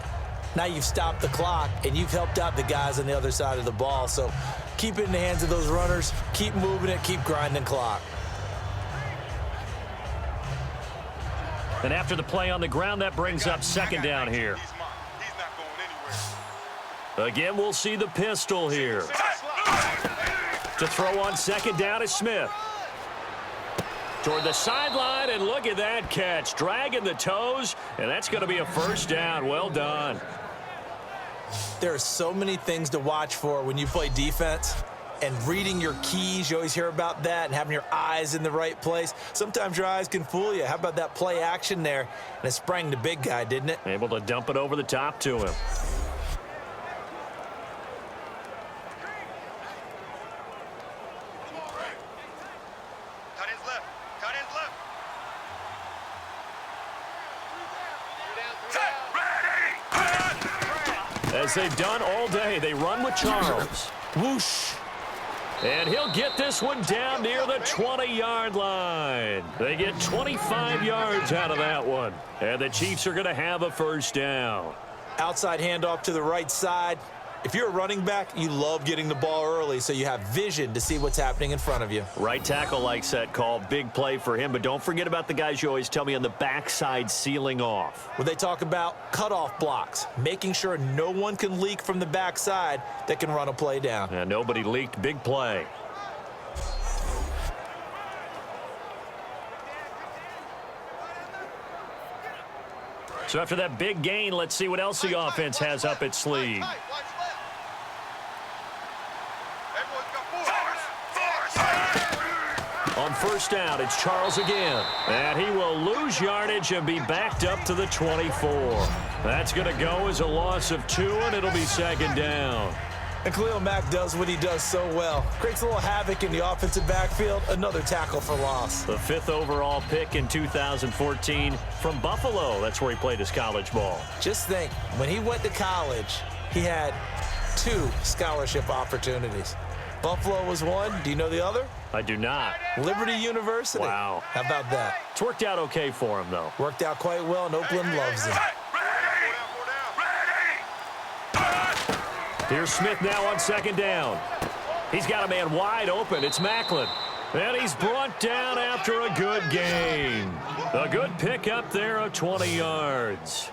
now you've stopped the clock and you've helped out the guys on the other side of the ball. So keep it in the hands of those runners. Keep moving it. Keep grinding clock. And after the play on the ground, that brings up 2nd down here. He's not going anywhere. Again, we'll see the pistol here. To throw on 2nd down is Smith. Toward the sideline, and look at that catch. Dragging the toes, and that's going to be a 1st down. Well done. There are so many things to watch for when you play defense. And reading your keys, you always hear about that, and having your eyes in the right place. Sometimes your eyes can fool you. How about that play action there? And it sprang the big guy, didn't it? Able to dump it over the top to him. Cut ends left. Cut ends left. Set, ready. As they've done all day, they run with Charles. Whoosh. And he'll get this one down near the 20-yard line. They get 25 yards out of that one. And the Chiefs are going to have a 1st down. Outside handoff to the right side. If you're a running back, you love getting the ball early so you have vision to see what's happening in front of you. Right tackle likes that call. Big play for him. But don't forget about the guys you always tell me on the backside sealing off. Where they talk about cutoff blocks, making sure no one can leak from the backside that can run a play down. And nobody leaked. Big play. So after that big gain, let's see what else the offense has up its sleeve. On 1st down, it's Charles again. And he will lose yardage and be backed up to the 24. That's going to go as a loss of 2, and it'll be 2nd down. And Khalil Mack does what he does so well. Creates a little havoc in the offensive backfield. Another tackle for loss. The 5th overall pick in 2014 from Buffalo. That's where he played his college ball. Just think, when he went to college, he had 2 scholarship opportunities. Buffalo was one. Do you know the other? I do not. Liberty University. Wow. How about that? It's worked out okay for him, though. Worked out quite well, and Oakland loves him. Here's Smith now on 2nd down. He's got a man wide open. It's Macklin. And he's brought down after a good gain. A good pickup there of 20 yards.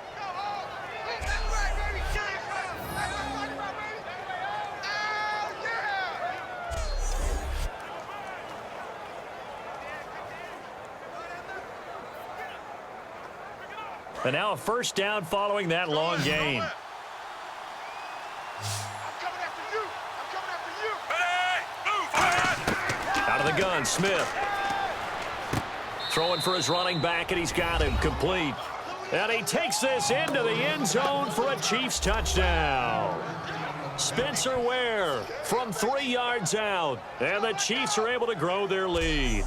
And now a 1st down following that long gain. Out of the the gun, Smith. Throwing for his running back, and he's got him complete. And he takes this into the end zone for a Chiefs touchdown. Spencer Ware from 3 yards out, and the Chiefs are able to grow their lead.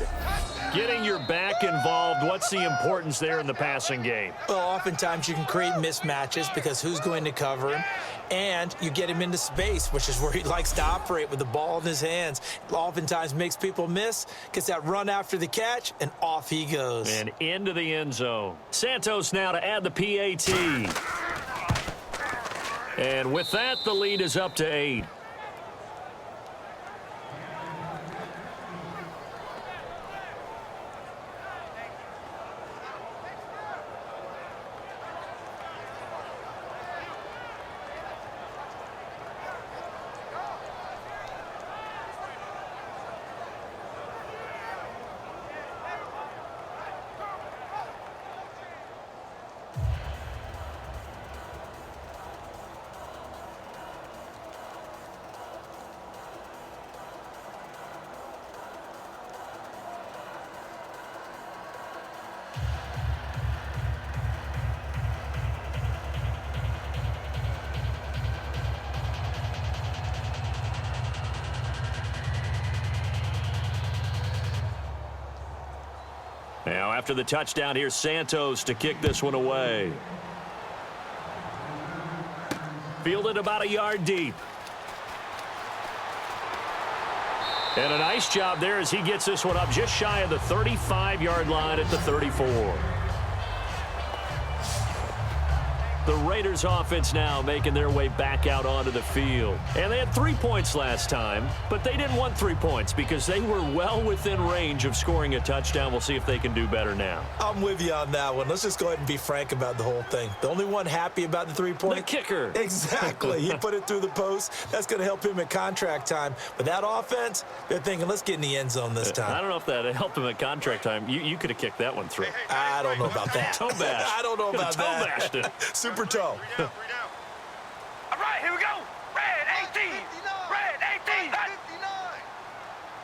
Getting your back involved, what's the importance there in the passing game? Well, oftentimes you can create mismatches because who's going to cover him, and you get him into space, which is where he likes to operate with the ball in his hands. It oftentimes makes people miss, gets that run after the catch, and off he goes. And into the end zone. Santos now to add the PAT. And with that, the lead is up to 8. Now, after the touchdown, here's Santos to kick this one away. Fielded about a yard deep. And a nice job there as he gets this one up just shy of the 35-yard line at the 34. The Raiders offense now making their way back out onto the field. And they had 3 points last time, but they didn't want 3 points because they were well within range of scoring a touchdown. We'll see if they can do better now. I'm with you on that one. Let's just go ahead and be frank about the whole thing. The only one happy about the 3-point. The kicker. Exactly. He put it through the post. That's going to help him at contract time. But that offense, they're thinking, let's get in the end zone this time. I don't know if that helped him at contract time. You could have kicked that one through. I don't know about that. Toe bash. I don't know about that. Toe bashed it. Super toe. 3 down. All right, here we go. Red 18. Red 18.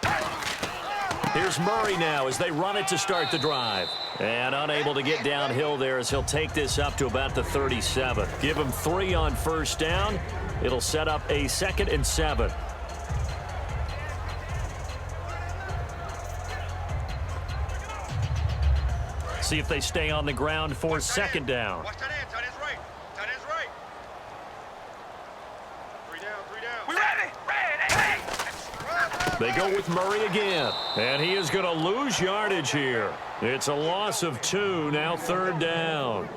59. Here's Murray now as they run it to start the drive. And unable to get downhill there as he'll take this up to about the 37. Give him 3 on first down. It'll set up a 2nd and 7. See if they stay on the ground for 2nd down. Watch that end. Tight end's right. Tight end's right. 3 down. 3 down. We ready. Red 18. They go with Murray again. And he is going to lose yardage here. It's a loss of 2, now 3rd down.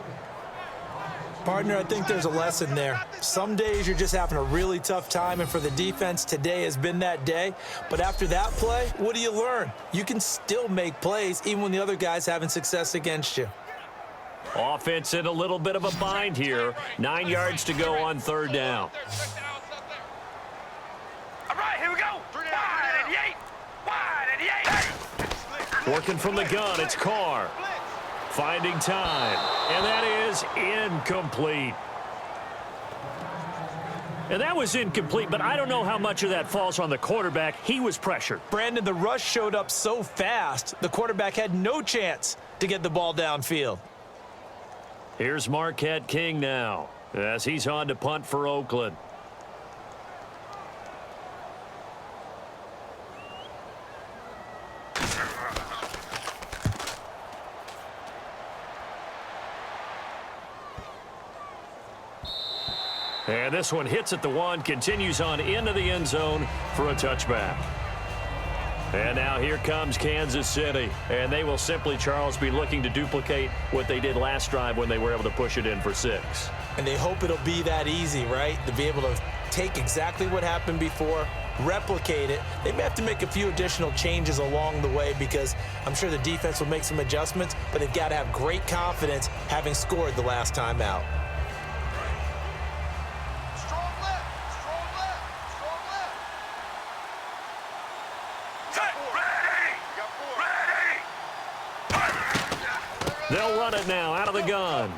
Partner, I think there's a lesson there. Some days you're just having a really tough time, and for the defense, today has been that day. But after that play, what do you learn? You can still make plays even when the other guy's having success against you. Offense in a little bit of a bind here. 9 yards to go on 3rd down. All right, here we go. Wide 88. Wide 88. Working from the gun, it's Carr. Finding time, and that is incomplete. And that was incomplete, but I don't know how much of that falls on the quarterback. He was pressured. Brandon, the rush showed up so fast, the quarterback had no chance to get the ball downfield. Here's Marquette King now as he's on to punt for Oakland. And this one hits at the 1, continues on into the end zone for a touchback. And now here comes Kansas City. And they will simply, Charles, be looking to duplicate what they did last drive when they were able to push it in for 6. And they hope it'll be that easy, right? To be able to take exactly what happened before, replicate it. They may have to make a few additional changes along the way because I'm sure the defense will make some adjustments, but they've got to have great confidence having scored the last time out. They'll run it now out of the gun.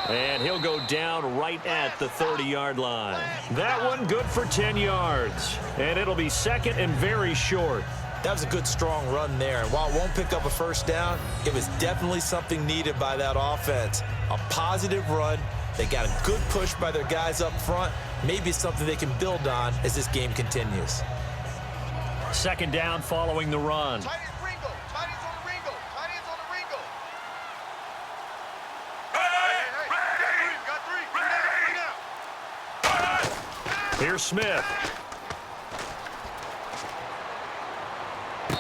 And he'll go down right at the 30-yard line. That one good for 10 yards. And it'll be 2nd and very short. That was a good, strong run there. And while it won't pick up a first down, it was definitely something needed by that offense. A positive run. They got a good push by their guys up front. Maybe something they can build on as this game continues. Second down following the run. Tight ends Ringo. Tight ends on the Ringo. Tight ends on the Ringo. Hey, got three. Here's Smith.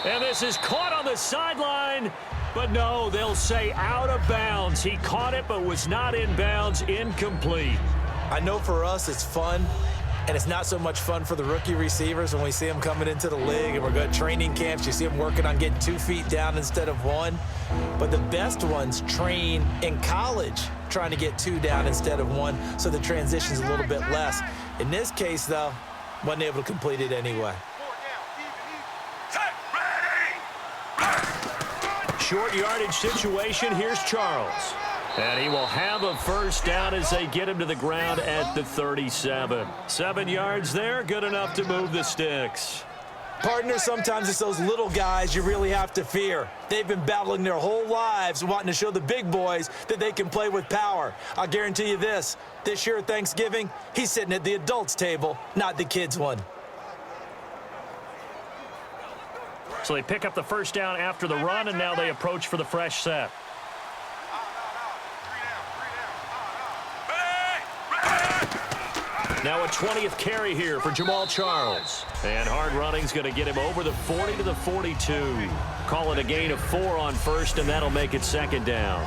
And this is caught on the sideline. But no, they'll say out of bounds. He caught it but was not in bounds. Incomplete. I know for us it's fun, and it's not so much fun for the rookie receivers when we see them coming into the league and we're going to training camps. You see them working on getting 2 feet down instead of 1. But the best ones train in college trying to get 2 down instead of 1, so the transition's a little bit less. In this case, though, wasn't able to complete it anyway. Short yardage situation. Here's Charles. And he will have a first down as they get him to the ground at the 37. 7 yards there, good enough to move the sticks. Partner, sometimes it's those little guys you really have to fear. They've been battling their whole lives, wanting to show the big boys that they can play with power. I'll guarantee you this year at Thanksgiving, he's sitting at the adults' table, not the kids' one. So they pick up the first down after the run, and now they approach for the fresh set. Now a 20th carry here for Jamaal Charles. And hard running's going to get him over the 40 to the 42. Call it a gain of 4 on first, and that'll make it second down.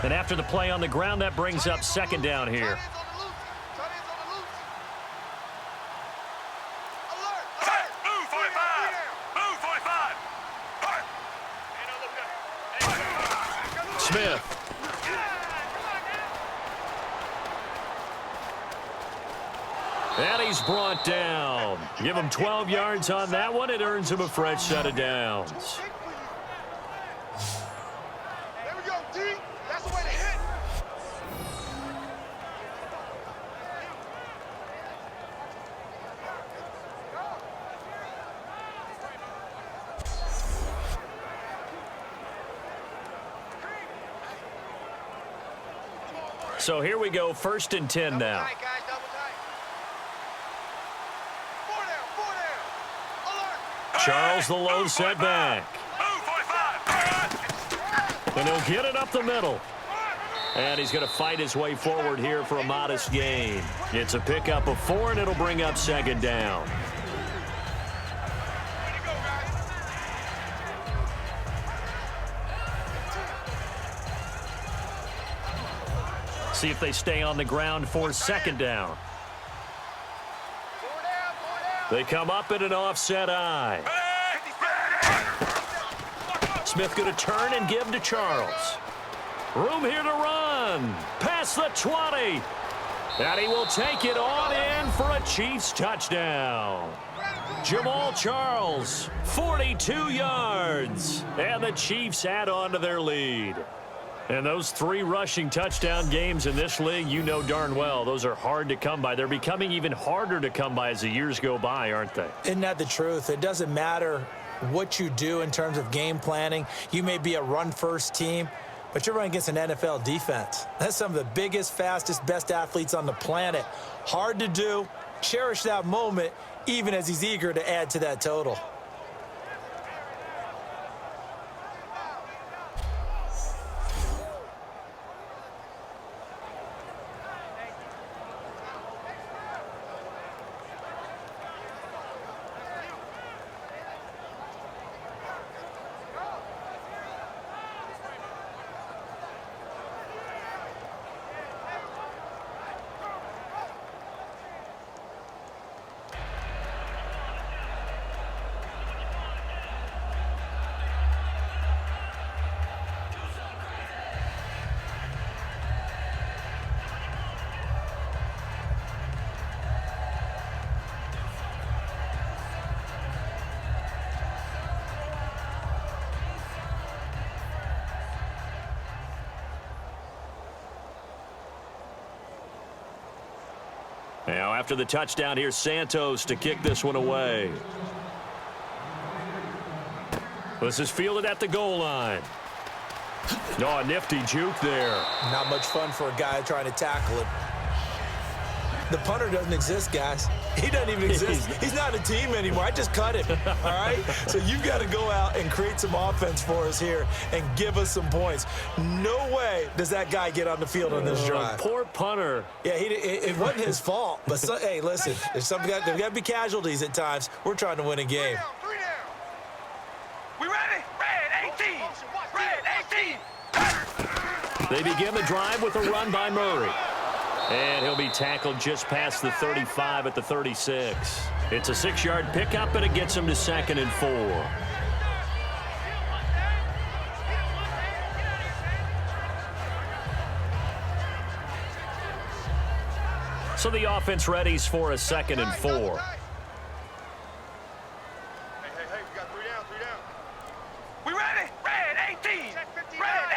And after the play on the ground, that brings up second down here. Smith. And he's brought down. Give him 12 yards on that one. It earns him a fresh set of downs. There we go, D. That's the way to hit. So here we go, 1st and 10 now. Tight, guys, double tight. 4 down. Alert. Charles the low setback. And he'll get it up the middle. And he's going to fight his way forward here for a modest gain. It's a pickup of 4, and it'll bring up second down. See if they stay on the ground for second down. They come up in an offset eye. Smith going to turn and give to Charles. Room here to run. Past the 20. And he will take it on in for a Chiefs touchdown. Jamaal Charles, 42 yards. And the Chiefs add on to their lead. And those 3 rushing touchdown games in this league, you know darn well, those are hard to come by. They're becoming even harder to come by as the years go by, aren't they? Isn't that the truth? It doesn't matter what you do in terms of game planning. You may be a run-first team, but you're running against an NFL defense. That's some of the biggest, fastest, best athletes on the planet. Hard to do. Cherish that moment, even as he's eager to add to that total. Now, after the touchdown, here's Santos to kick this one away. This is fielded at the goal line. Oh, a nifty juke there. Not much fun for a guy trying to tackle it. The punter doesn't exist, guys. He doesn't even exist. He's not a team anymore. I just cut him, all right? So you've got to go out and create some offense for us here and give us some points. No way does that guy get on the field on this drive. Poor punter. Yeah, it wasn't his fault. But, hey, listen, there's got to be casualties at times. We're trying to win a game. 3 down. We ready? Red 18. Red 18. They begin the drive with a run by Murray. And he'll be tackled just past the 35 at the 36. It's a 6-yard pickup, and it gets him to 2nd and 4. So the offense readies for a 2nd and 4. Hey, we got 3 down. We ready? Red 18. Red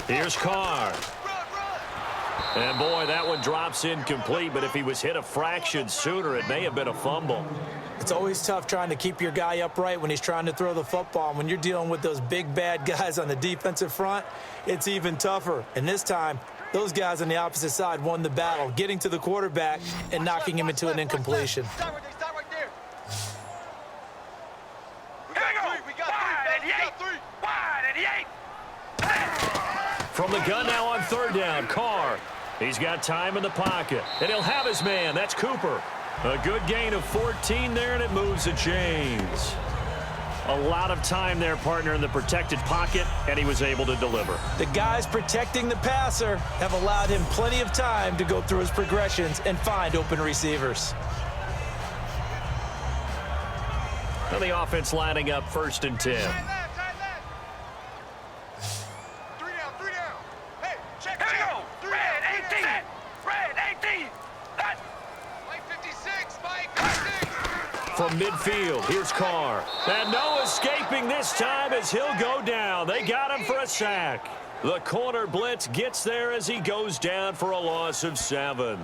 18. Here's Carr. And, boy, that one drops incomplete, but if he was hit a fraction sooner, it may have been a fumble. It's always tough trying to keep your guy upright when he's trying to throw the football. And when you're dealing with those big, bad guys on the defensive front, it's even tougher. And this time, those guys on the opposite side won the battle, getting to the quarterback and knocking him into an incompletion. Stop right there. We got 3. Wide 88. From the gun now on 3rd down, Carr. He's got time in the pocket, and he'll have his man. That's Cooper. A good gain of 14 there, and it moves the chains. A lot of time there, partner, in the protected pocket, and he was able to deliver. The guys protecting the passer have allowed him plenty of time to go through his progressions and find open receivers. Now the offense lining up 1st and 10. Tight left. 3 down. Hey, check. Here we go. Red 18. Red 18. Mike 56. Mike 56. From midfield, here's Carr. And no escaping this time as he'll go down. They got him for a sack. The corner blitz gets there as he goes down for a loss of 7.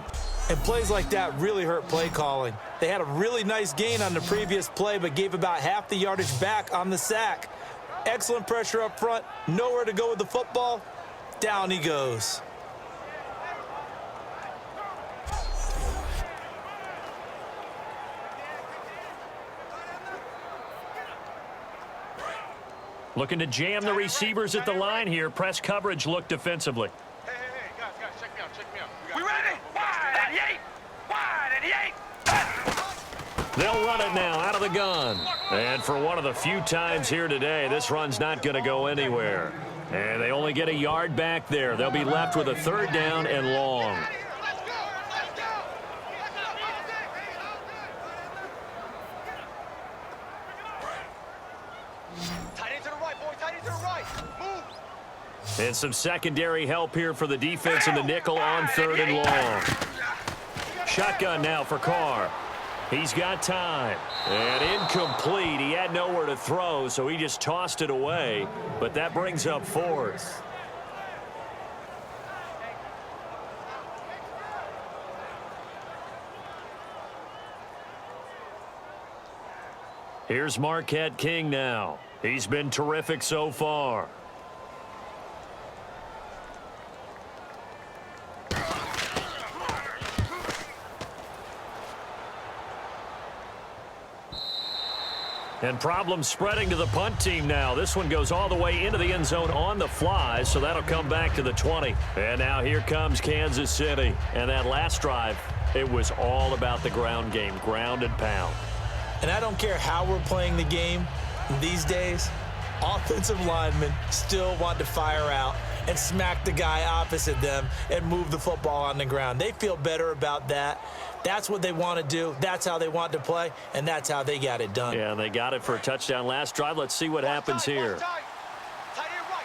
And plays like that really hurt play calling. They had a really nice gain on the previous play, but gave about half the yardage back on the sack. Excellent pressure up front. Nowhere to go with the football. Down he goes. Looking to jam the receivers at the line here. Press coverage look defensively. Hey, guys, check me out. We ready? Wide 88. They'll run it now out of the gun. And for one of the few times here today, this run's not going to go anywhere. And they only get a yard back there. They'll be left with a 3rd down and long. And some secondary help here for the defense in the nickel on 3rd and long. Shotgun now for Carr. He's got time. And incomplete. He had nowhere to throw, so he just tossed it away. But that brings up 4th. Here's Marquette King now. He's been terrific so far. And problems spreading to the punt team now. This one goes all the way into the end zone on the fly, so that'll come back to the 20. And now here comes Kansas City. And that last drive, it was all about the ground game, ground and pound. And I don't care how we're playing the game these days, offensive linemen still want to fire out and smack the guy opposite them and move the football on the ground. They feel better about that. That's what they want to do. That's how they want to play, and that's how they got it done. Yeah, they got it for a touchdown last drive. Let's see what happens here. Tight end right.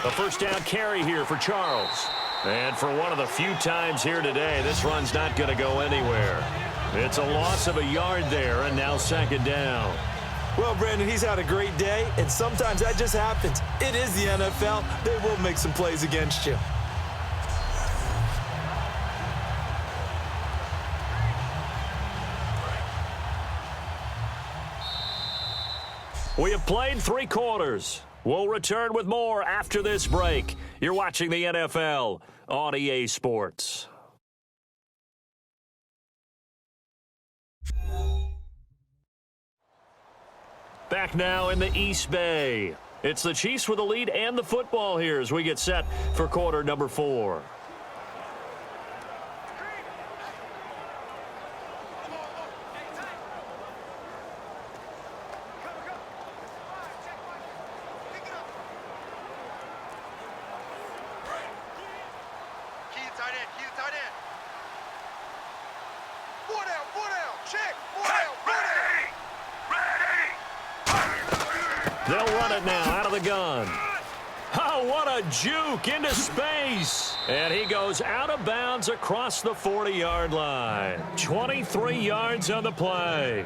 A 1st down carry here for Charles. And for one of the few times here today, this run's not going to go anywhere. It's a loss of a yard there, and now 2nd down. Well, Brandon, he's had a great day, and sometimes that just happens. It is the NFL. They will make some plays against you. We have played 3 quarters. We'll return with more after this break. You're watching the NFL on EA Sports. Back now in the East Bay. It's the Chiefs with the lead and the football here as we get set for quarter number 4. They'll run it now out of the gun. Oh, what a juke into space. And he goes out of bounds across the 40-yard line. 23 yards on the play.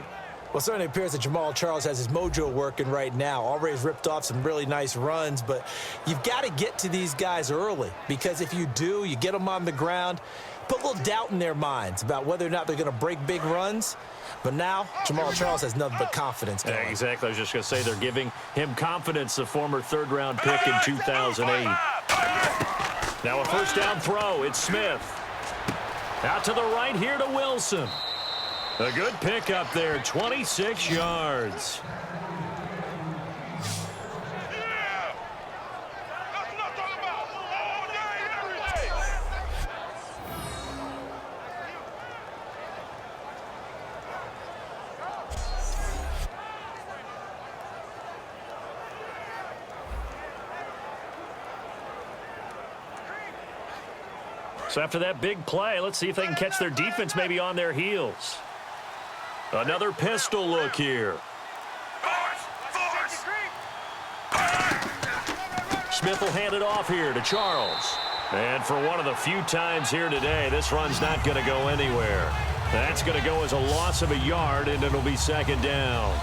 Well, it certainly appears that Jamaal Charles has his mojo working right now. Already ripped off some really nice runs, but you've got to get to these guys early because if you do, you get them on the ground, put a little doubt in their minds about whether or not they're going to break big runs. But now, Jamaal Charles has nothing but confidence going. Exactly. I was just going to say they're giving him confidence, the former third-round pick in 2008. Now a first down throw. It's Smith. Out to the right here to Wilson. A good pick up there, 26 yards. So after that big play, let's see if they can catch their defense maybe on their heels. Another pistol look here. Smith will hand it off here to Charles. And for one of the few times here today, this run's not going to go anywhere. That's going to go as a loss of a yard, and it'll be second down.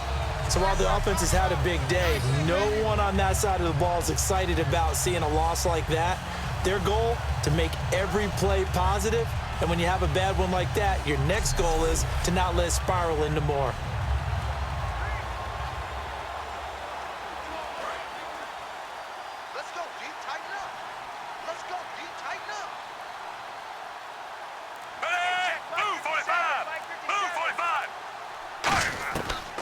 So while the offense has had a big day, no one on that side of the ball is excited about seeing a loss like that. Their goal, to make every play positive. And when you have a bad one like that, your next goal is to not let it spiral into more. Let's go, D. Tighten up. Let's go, D. Tighten up. Blue 45. Blue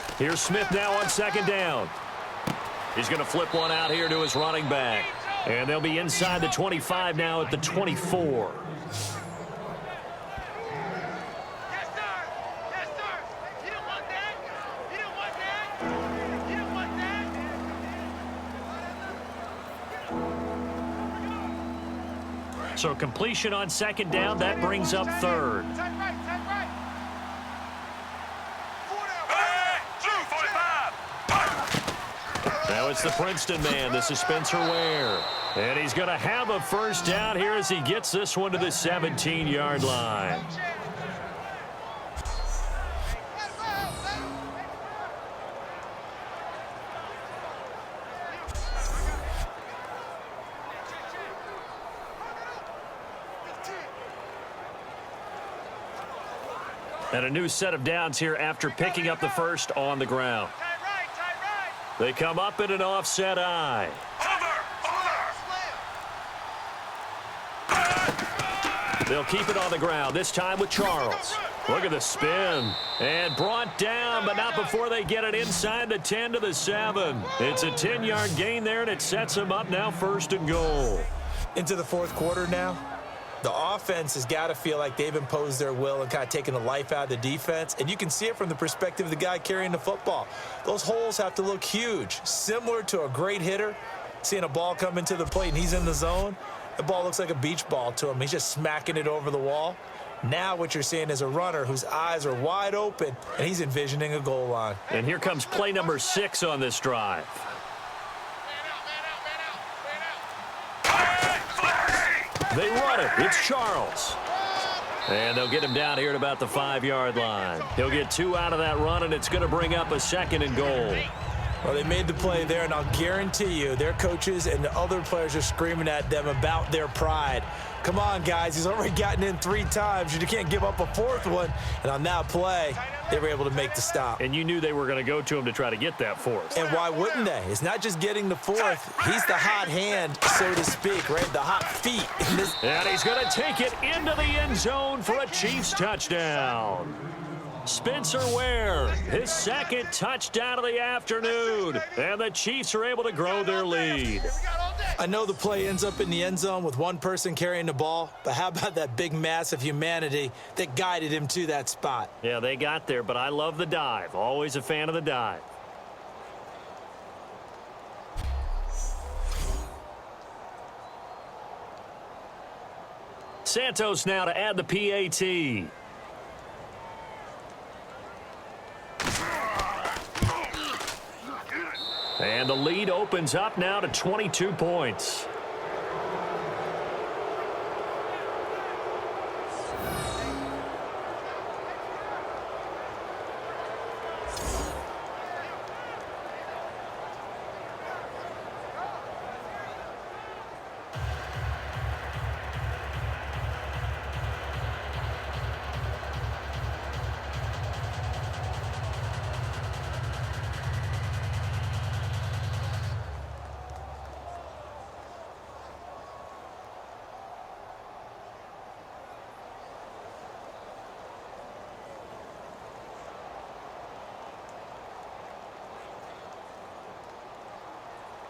45. Here's Smith now on second down. He's going to flip one out here to his running back. And they'll be inside the 25 now at the 24. So completion on second down, that brings up third. Now it's the Princeton man. This is Spencer Ware. And he's going to have a first down here as he gets this one to the 17-yard line. And a new set of downs here after picking up the first on the ground. They come up in an offset eye. They'll keep it on the ground, this time with Charles. Look at the spin. And brought down, but not before they get it inside the 10 to the 7. It's a 10-yard gain there, and it sets them up now first and goal. Into the fourth quarter now. The offense has got to feel like they've imposed their will and kind of taken the life out of the defense. And you can see it from the perspective of the guy carrying the football. Those holes have to look huge, similar to a great hitter. Seeing a ball come into the plate and he's in the zone, the ball looks like a beach ball to him. He's just smacking it over the wall. Now what you're seeing is a runner whose eyes are wide open, and he's envisioning a goal line. And here comes play number 6 on this drive. They run it. It's Charles. And they'll get him down here at about the 5-yard line. He'll get 2 out of that run, and it's going to bring up a 2nd and goal. Well, they made the play there, and I'll guarantee you their coaches and the other players are screaming at them about their pride. Come on, guys. He's already gotten in 3 times. You can't give up a 4th one. And on that play, they were able to make the stop. And you knew they were going to go to him to try to get that 4th. And why wouldn't they? It's not just getting the 4th. He's the hot hand, so to speak, right? The hot feet. And he's going to take it into the end zone for a Chiefs touchdown. Spencer Ware, his 2nd touchdown of the afternoon. And the Chiefs are able to grow their lead. I know the play ends up in the end zone with one person carrying the ball, but how about that big mass of humanity that guided him to that spot? Yeah, they got there, but I love the dive. Always a fan of the dive. Santos now to add the PAT. And the lead opens up now to 22 points.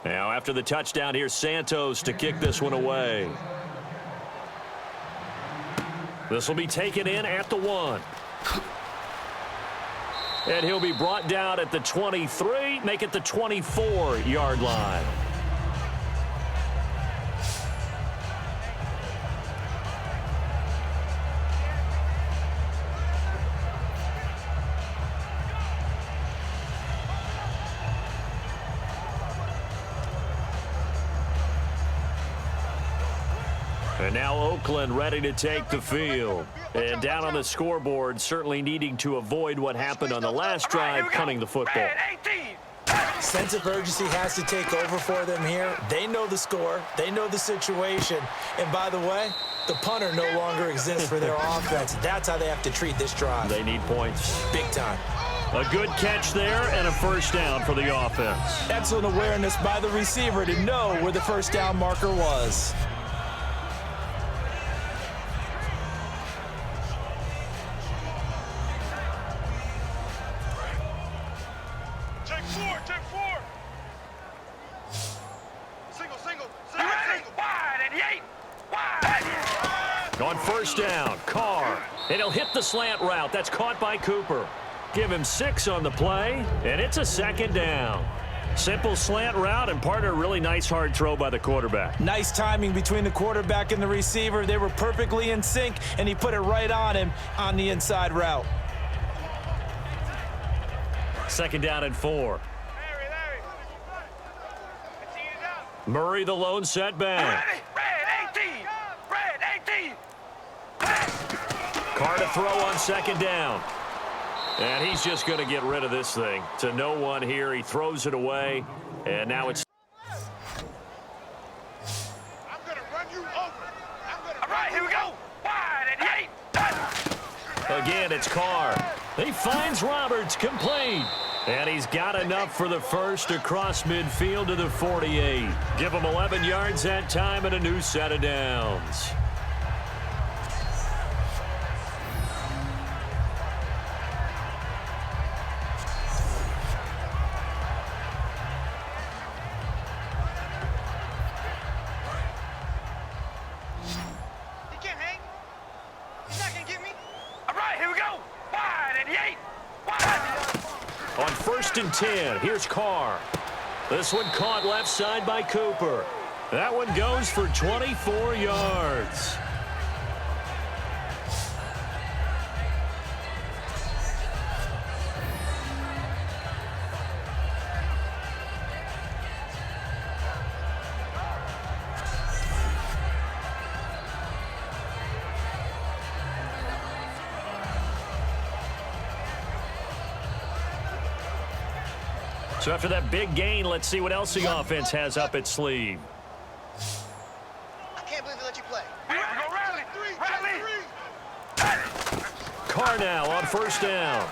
Now, after the touchdown, here's Santos to kick this one away. This will be taken in at the 1. And he'll be brought down at the 23, make it the 24-yard line. And now Oakland ready to take the field. And down on the scoreboard, certainly needing to avoid what happened on the last drive, punting the football. Sense of urgency has to take over for them here. They know the score. They know the situation. And by the way, the punter no longer exists for their offense. That's how they have to treat this drive. They need points. Big time. A good catch there and a first down for the offense. Excellent awareness by the receiver to know where the first down marker was. On first down, Carr, and he'll hit the slant route. That's caught by Cooper. Give him 6 on the play, and it's a 2nd down. Simple slant route, and partner, really nice hard throw by the quarterback. Nice timing between the quarterback and the receiver. They were perfectly in sync, and he put it right on him on the inside route. 2nd down and 4. Murray, the lone setback. Carr to throw on 2nd down. And he's just going to get rid of this thing. To no one here. He throws it away. And now it's... I'm going to run you over. All right, here we go. Wide and 8. Again, it's Carr. He finds Roberts, complete. And he's got enough for the first across midfield to the 48. Give him 11 yards that time and a new set of downs. On 1st and 10, here's Carr. This one caught left side by Cooper. That one goes for 24 yards. So after that big gain, let's see what else the offense has up its sleeve. I can't believe they let you play. We go rally. Carr now on first down.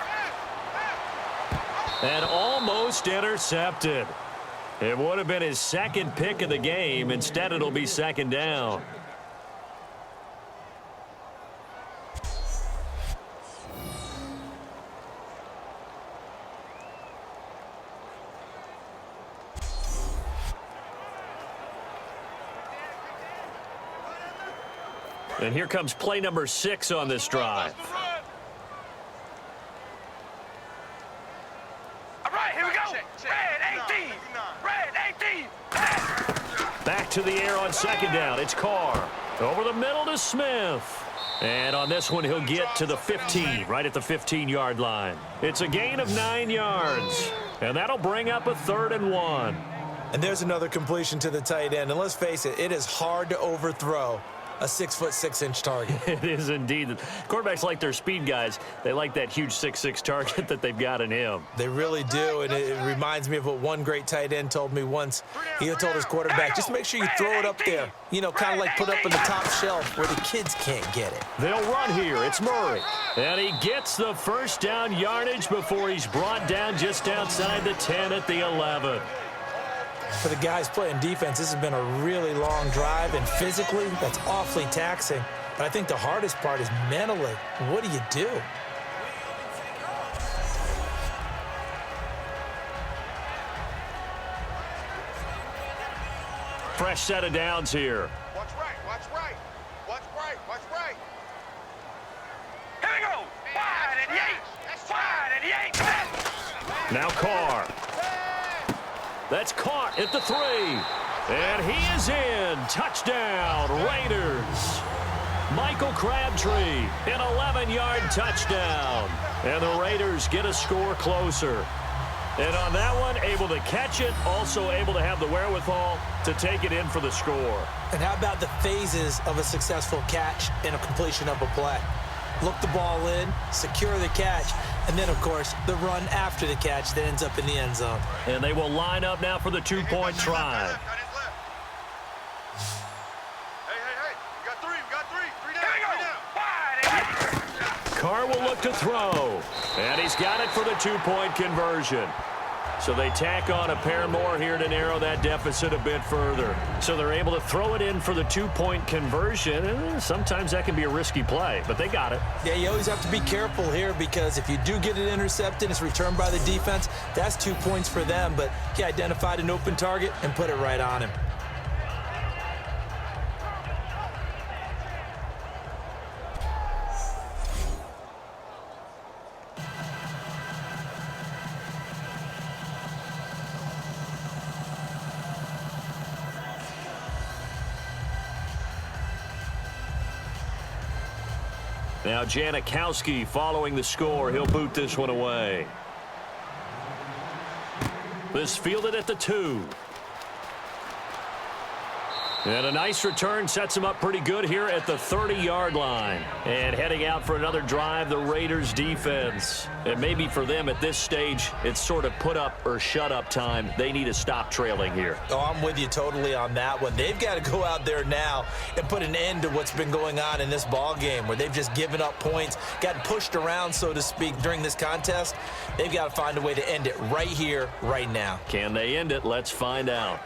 And almost intercepted. It would have been his second pick of the game. Instead, it'll be second down. And here comes play number 6 on this drive. All right, here we go. Red 18. Red 18. Back to the air on second down. It's Carr. Over the middle to Smith. And on this one, he'll get to the 15, right at the 15-yard line. It's a gain of 9 yards. And that'll bring up a 3rd and 1. And there's another completion to the tight end. And let's face it, it is hard to overthrow a 6'6" target. It is indeed. Quarterbacks like their speed guys. They like that huge 6'6" target that they've got in him. They really do, and it reminds me of what one great tight end told me once. He told his quarterback, just make sure you throw it up there. You know, kind of like put up in the top shelf where the kids can't get it. They'll run here. It's Murray. And he gets the first down yardage before he's brought down just outside the 10 at the 11. For the guys playing defense, this has been a really long drive, and physically, that's awfully taxing. But I think the hardest part is mentally. What do you do? Fresh set of downs here. Watch right. Watch right. Watch right. Watch right. Here we go. Wide and Yates. Wide and Yates. Now Carr. That's caught at the 3. And he is in. Touchdown, Raiders. Michael Crabtree, an 11-yard touchdown. And the Raiders get a score closer. And on that one, able to catch it, also able to have the wherewithal to take it in for the score. And how about the phases of a successful catch and a completion of a play? Look the ball in, secure the catch, and then, of course, the run after the catch that ends up in the end zone. And they will line up now for the 2-point try. Hey. We got 3. We got 3. 3 down. 3 down. Carr will look to throw. And he's got it for the 2-point conversion. So they tack on a pair more here to narrow that deficit a bit further. So they're able to throw it in for the 2-point conversion. And sometimes that can be a risky play, but they got it. Yeah, you always have to be careful here because if you do get it intercepted, it's returned by the defense, that's 2 points for them. But he identified an open target and put it right on him. Now Janikowski following the score. He'll boot this one away. This fielded at the 2. And a nice return sets him up pretty good here at the 30-yard line. And heading out for another drive, the Raiders defense. And maybe for them at this stage, it's sort of put up or shut up time. They need to stop trailing here. Oh, I'm with you totally on that one. They've got to go out there now and put an end to what's been going on in this ball game where they've just given up points, gotten pushed around, so to speak, during this contest. They've got to find a way to end it right here, right now. Can they end it? Let's find out.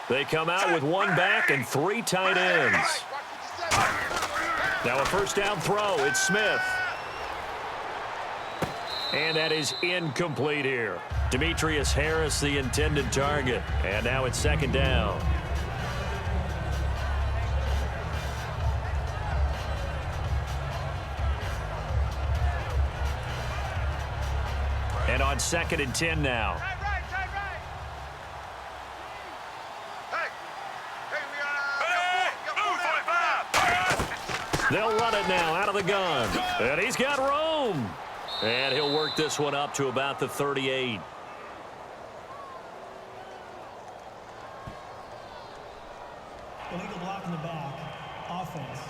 They come out with 1 back and 3 tight ends. Now a first down throw. It's Smith. And that is incomplete here. Demetrius Harris, the intended target. And now it's second down. And on 2nd and 10 now. They'll run it now out of the gun. And he's got room. And he'll work this one up to about the 38. Illegal block in the back. Offense.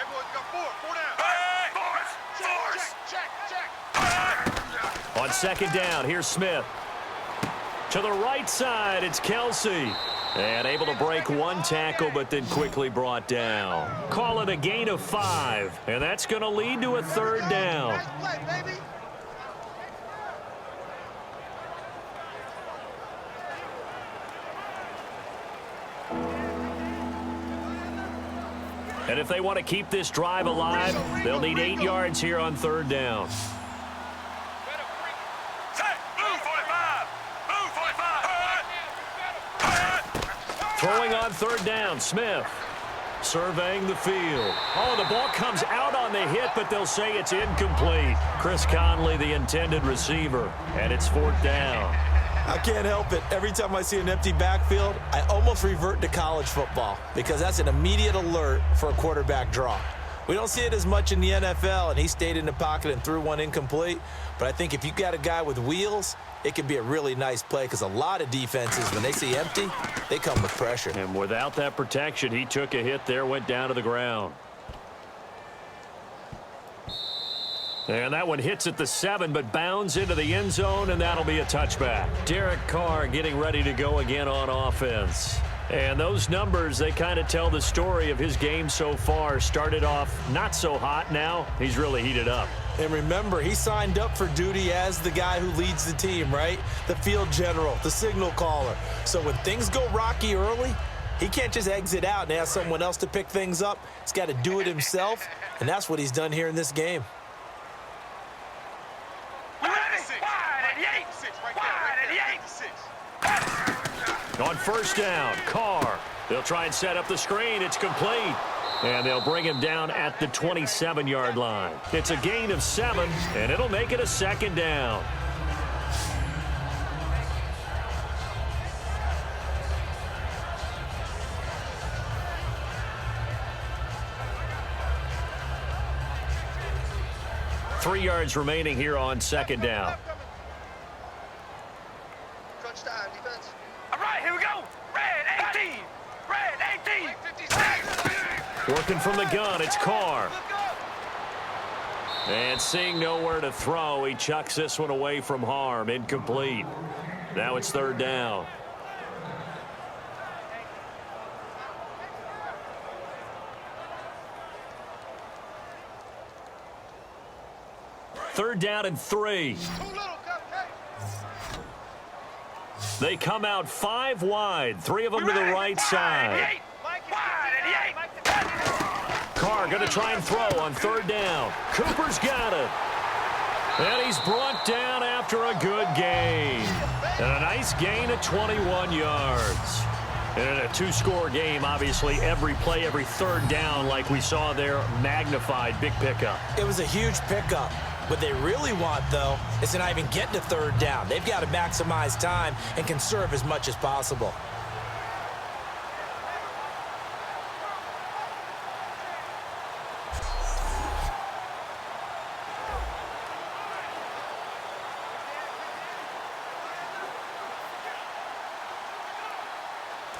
Hey, boys, you got four down. Hey, force. Check. On second down, here's Smith. To the right side, it's Kelsey. And able to break one tackle, but then quickly brought down. Call it a gain of 5. And that's going to lead to a third down. Nice play, baby. And if they want to keep this drive alive, they'll need 8 yards here on third down. Throwing on third down, Smith. Surveying the field. Oh, the ball comes out on the hit, but they'll say it's incomplete. Chris Conley, the intended receiver, and it's fourth down. I can't help it. Every time I see an empty backfield, I almost revert to college football because that's an immediate alert for a quarterback draw. We don't see it as much in the NFL, and he stayed in the pocket and threw one incomplete. But I think if you got a guy with wheels, it could be a really nice play because a lot of defenses, when they see empty, they come with pressure. And without that protection, he took a hit there, went down to the ground. And that one hits at the 7, but bounds into the end zone, and that'll be a touchback. Derek Carr getting ready to go again on offense. And those numbers, they kind of tell the story of his game so far. Started off not so hot. Now he's really heated up. And remember, he signed up for duty as the guy who leads the team, right? The field general, the signal caller. So when things go rocky early, he can't just exit out and ask someone else to pick things up. He's got to do it himself, and that's what he's done here in this game. On first down, Carr. They'll try and set up the screen. It's complete. And they'll bring him down at the 27-yard line. It's a gain of 7, and it'll make it a second down. Three yards remaining here on second down. Crunch time, defense. All right, here we go. Red 18. Red 18. 56. Working from the gun, it's Carr. And seeing nowhere to throw, he chucks this one away from harm. Incomplete. Now it's third down. Third down and 3. They come out 5 wide. 3 of them to the right side. Carr going to try and throw on third down. Cooper's got it. And he's brought down after a good gain. And a nice gain of 21 yards. And in a 2-score game, obviously, every play, every third down, like we saw there, magnified. Big pickup. It was a huge pickup. What they really want, though, is to not even get to third down. They've got to maximize time and conserve as much as possible.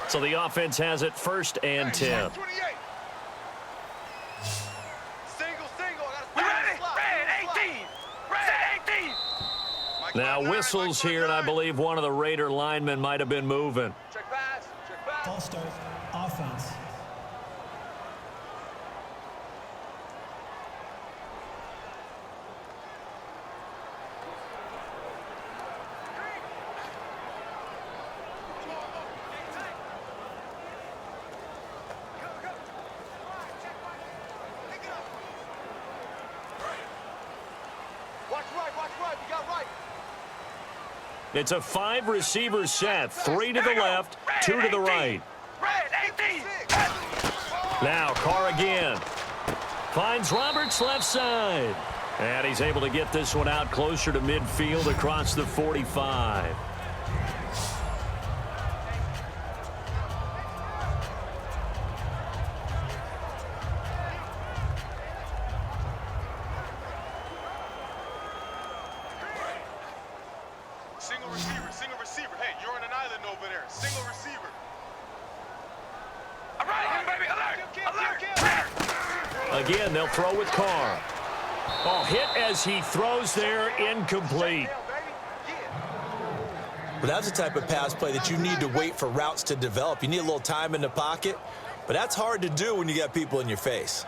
So the offense has it first and 10. Now whistles here, and I believe one of the Raider linemen might have been moving. Check pass. Check pass. Ball start. Offense. Watch right. We got right. It's a 5-receiver set. 3 to the left, 2 to the right. Now Carr again. Finds Roberts left side. And he's able to get this one out closer to midfield across the 45. Single receiver. Hey, you're on an island over there. Single receiver. All right, baby. Alert. Again, they'll throw with Carr. Oh, hit as he throws there, incomplete. But that's the type of pass play that you need to wait for routes to develop. You need a little time in the pocket, but that's hard to do when you got people in your face.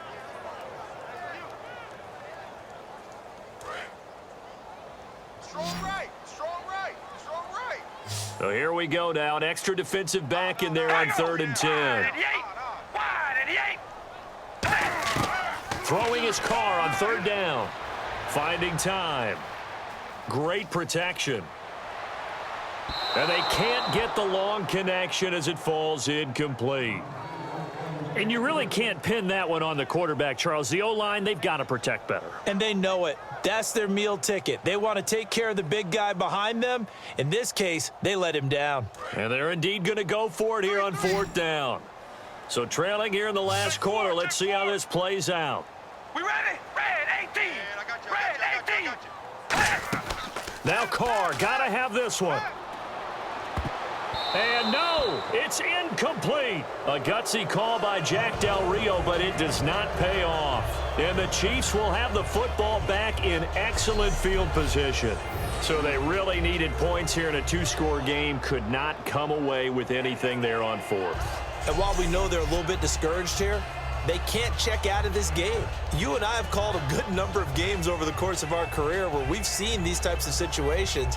Strong right, strong right, strong right. So here we go now. An extra defensive back in there on 3rd and 10. Throwing his Carr on 3rd down. Finding time. Great protection. And they can't get the long connection as it falls incomplete. And you really can't pin that one on the quarterback, Charles. The O-line, they've got to protect better. And they know it. That's their meal ticket. They want to take care of the big guy behind them. In this case, they let him down. And they're indeed going to go for it here on 4th down. So trailing here in the last quarter. Let's see how this plays out. We ready? Red 18. Red 18. Now Carr, got to have this one. And no, it's incomplete. A gutsy call by Jack Del Rio, but it does not pay off. And the Chiefs will have the football back in excellent field position. So they really needed points here in a 2-score game. Could not come away with anything there on 4th. And while we know they're a little bit discouraged here, they can't check out of this game. You and I have called a good number of games over the course of our career where we've seen these types of situations.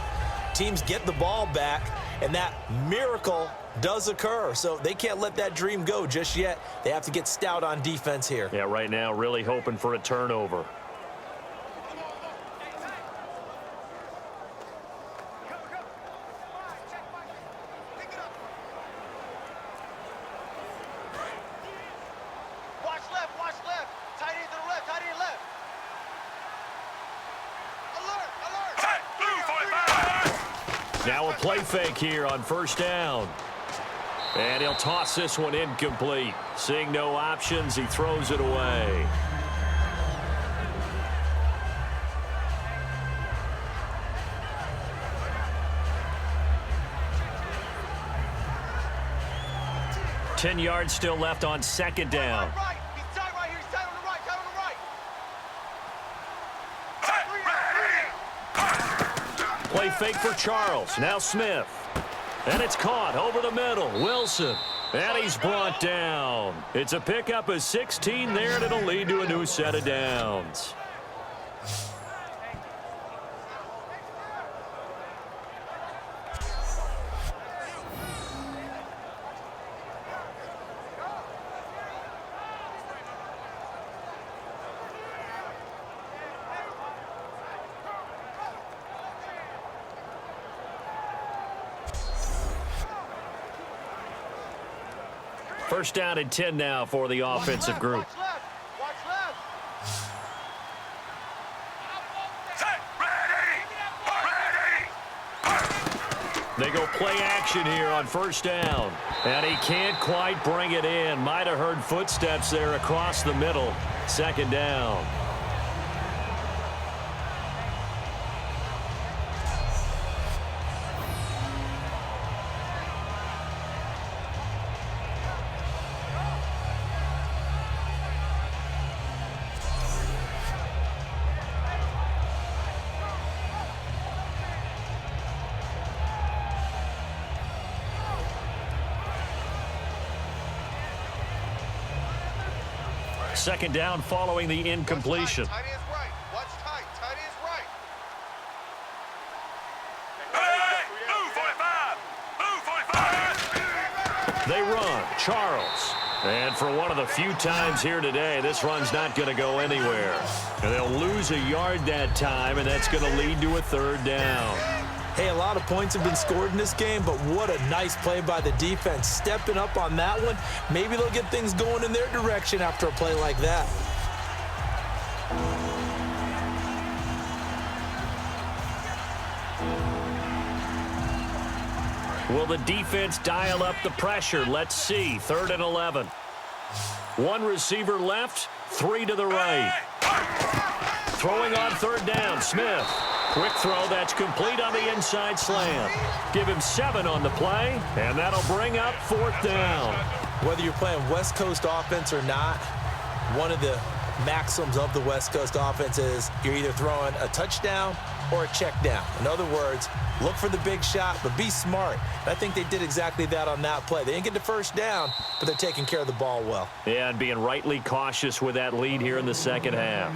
Teams get the ball back, and that miracle does occur. So they can't let that dream go just yet. They have to get stout on defense here. Yeah, right now really hoping for a turnover. Watch left. Tight end to the left, tight end left. Alert. Now a play fake here on 1st down. And he'll toss this one incomplete. Seeing no options, he throws it away. Ten yards still left on 2nd down. Right. He's tight right here. He's tight on the right. Tight on the right. Play fake for Charles. Now Smith. And it's caught over the middle. Wilson. And he's brought down. It's a pickup of 16 there, and it'll lead to a new set of downs. First down and 10 now for the offensive group. Watch left. They go play action here on 1st down. And he can't quite bring it in. Might have heard footsteps there across the middle. 2nd down. Second down following the incompletion. Tight end's right. Watch tight. Tight end's right. Move 45. They run. Charles. And for one of the few times here today, this run's not going to go anywhere. And they'll lose a yard that time, and that's going to lead to a 3rd down. Hey, a lot of points have been scored in this game, but what a nice play by the defense. Stepping up on that one. Maybe they'll get things going in their direction after a play like that. Will the defense dial up the pressure? Let's see. 3rd and 11. One receiver left, 3 to the right. Throwing on 3rd down, Smith. Quick throw that's complete on the inside slant. Give him 7 on the play, and that'll bring up 4th down. Whether you're playing West Coast offense or not, one of the maxims of the West Coast offense is you're either throwing a touchdown or a check down. In other words, look for the big shot, but be smart. And I think they did exactly that on that play. They didn't get the first down, but they're taking care of the ball well. Yeah, and being rightly cautious with that lead here in the second half.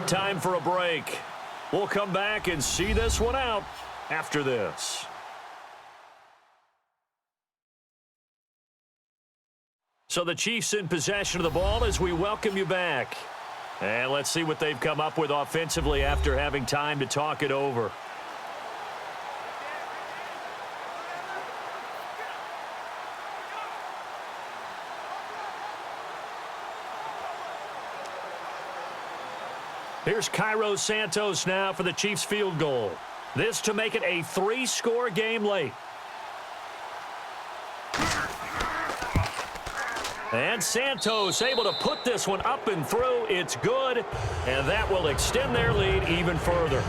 Time for a break. We'll come back and see this one out after this. So the Chiefs in possession of the ball as we welcome you back. And let's see what they've come up with offensively after having time to talk it over. Here's Cairo Santos now for the Chiefs field goal. This to make it a 3-score game late. And Santos able to put this one up and through. It's good, and that will extend their lead even further.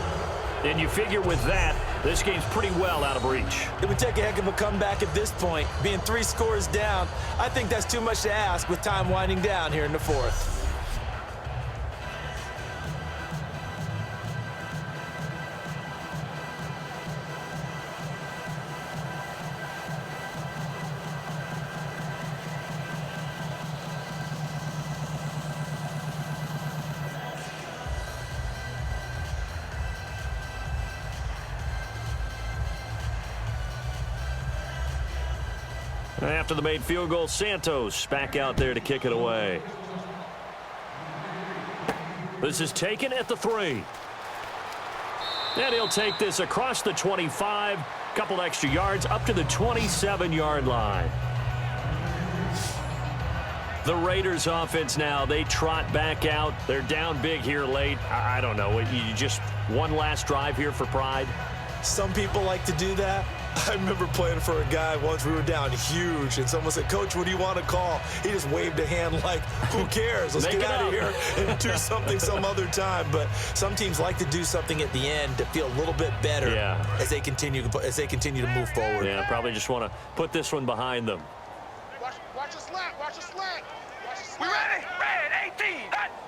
And you figure with that, this game's pretty well out of reach. It would take a heck of a comeback at this point. Being 3 scores down, I think that's too much to ask with time winding down here in the fourth. After the made field goal, Santos back out there to kick it away. This is taken at the 3. And he'll take this across the 25, couple extra yards up to the 27-yard line. The Raiders offense now, they trot back out. They're down big here late. I don't know. You just one last drive here for pride? Some people like to do that. I remember playing for a guy once. We were down huge, and someone said, "Coach, what do you want to call?" He just waved a hand like, who cares? Let's get out of here and do something some other time. But some teams like to do something at the end to feel a little bit better as they continue to move forward. Yeah, probably just want to put this one behind them. Watch the slant. Watch the slant. We ready? Red 18.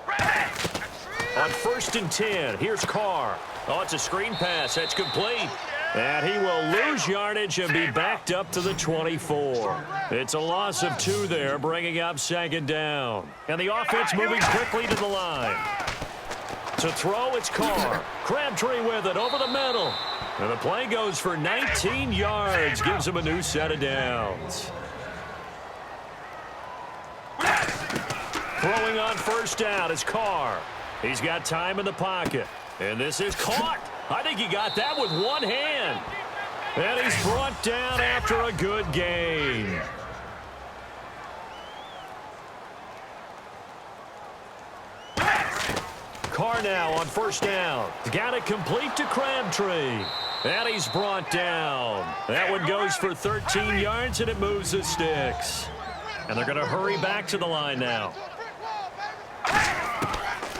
Ready. On 1st and 10, here's Carr. Oh, it's a screen pass. That's complete. And he will lose yardage and be backed up to the 24. It's a loss of 2 there, bringing up 2nd down. And the offense moving quickly to the line. To throw, it's Carr. Crabtree with it over the middle. And the play goes for 19 yards, gives him a new set of downs. Throwing on 1st down is Carr. He's got time in the pocket. And this is caught. I think he got that with one hand. And he's brought down after a good gain. Carr now on 1st down. Got it complete to Crabtree. And he's brought down. That one goes for 13 yards, and it moves the sticks. And they're going to hurry back to the line now.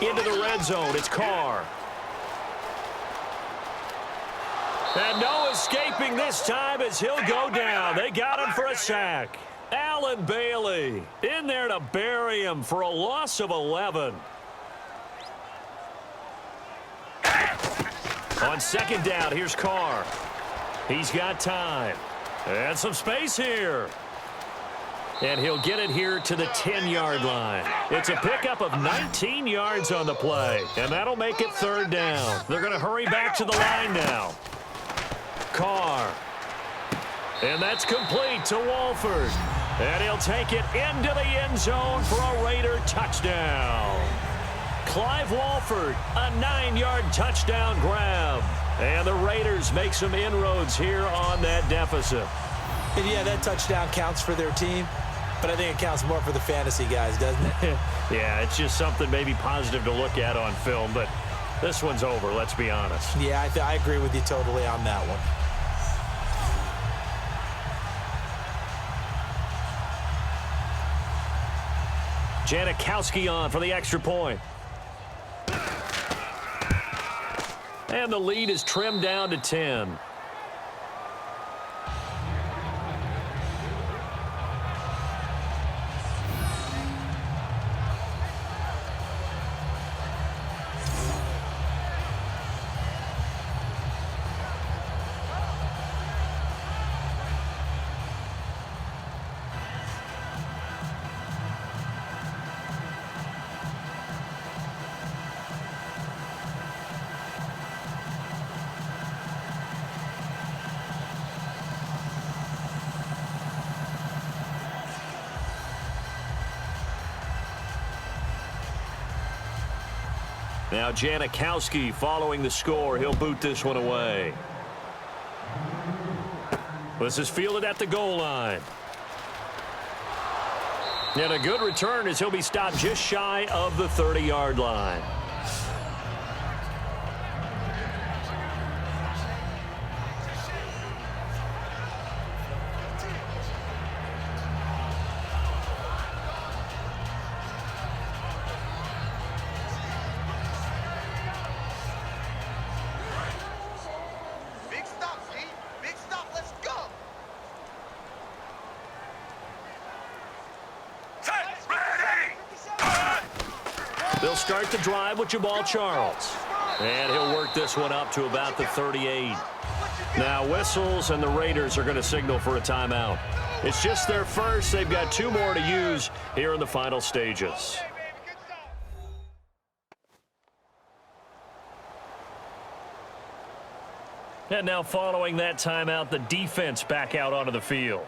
Into the red zone, it's Carr. And no escaping this time as he'll go down. They got him for a sack. Allen Bailey in there to bury him for a loss of 11. On 2nd down, here's Carr. He's got time. And some space here. And he'll get it here to the 10-yard line. It's a pickup of 19 yards on the play. And that'll make it 3rd down. They're going to hurry back to the line now. Carr. And that's complete to Walford. And he'll take it into the end zone for a Raider touchdown. Clive Walford, a 9-yard touchdown grab. And the Raiders make some inroads here on that deficit. And yeah, that touchdown counts for their team, but I think it counts more for the fantasy guys, doesn't it? Yeah, it's just something maybe positive to look at on film, but this one's over, let's be honest. Yeah, I agree with you totally on that one. Janikowski on for the extra point. And the lead is trimmed down to 10. Now Janikowski following the score. He'll boot this one away. This is fielded at the goal line. And a good return as he'll be stopped just shy of the 30-yard line. They'll start the drive with Jamaal Charles. And he'll work this one up to about the 38. Now whistles and the Raiders are going to signal for a timeout. It's just their first. They've got 2 more to use here in the final stages. And now following that timeout, the defense back out onto the field.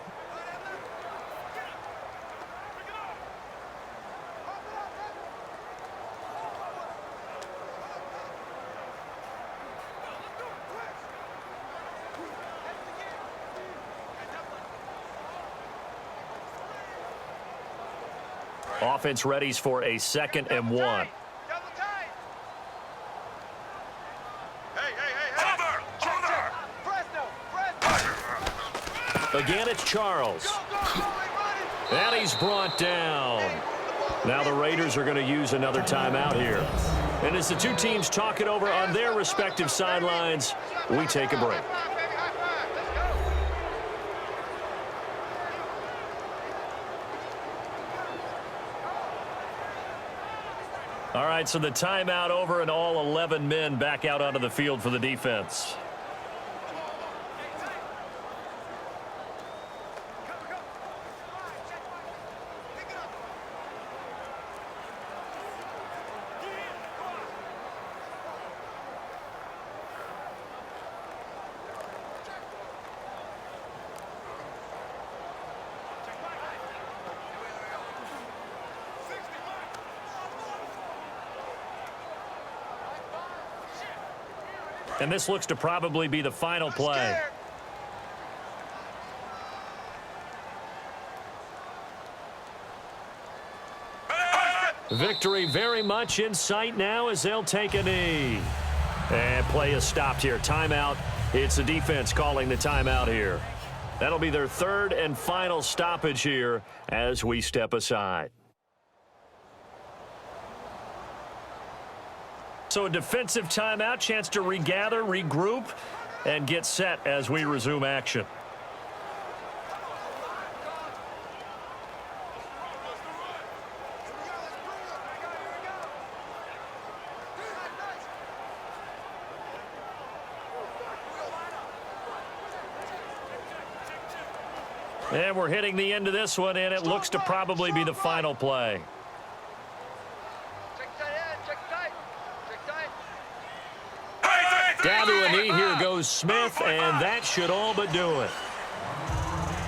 Offense readies for a 2nd and 1. Again, it's Charles. And he's brought down. Now the Raiders are going to use another timeout here. And as the 2 teams talk it over on their respective sidelines, we take a break. All right, so the timeout over and all 11 men back out onto the field for the defense. And this looks to probably be the final play. Victory very much in sight now as they'll take a knee. And play is stopped here. Timeout. It's the defense calling the timeout here. That'll be their 3rd and final stoppage here as we step aside. So a defensive timeout, chance to regather, regroup, and get set as we resume action. And we're hitting the end of this one, and it looks to probably be the final play. Down to a knee, here goes Smith, and that should all but do it.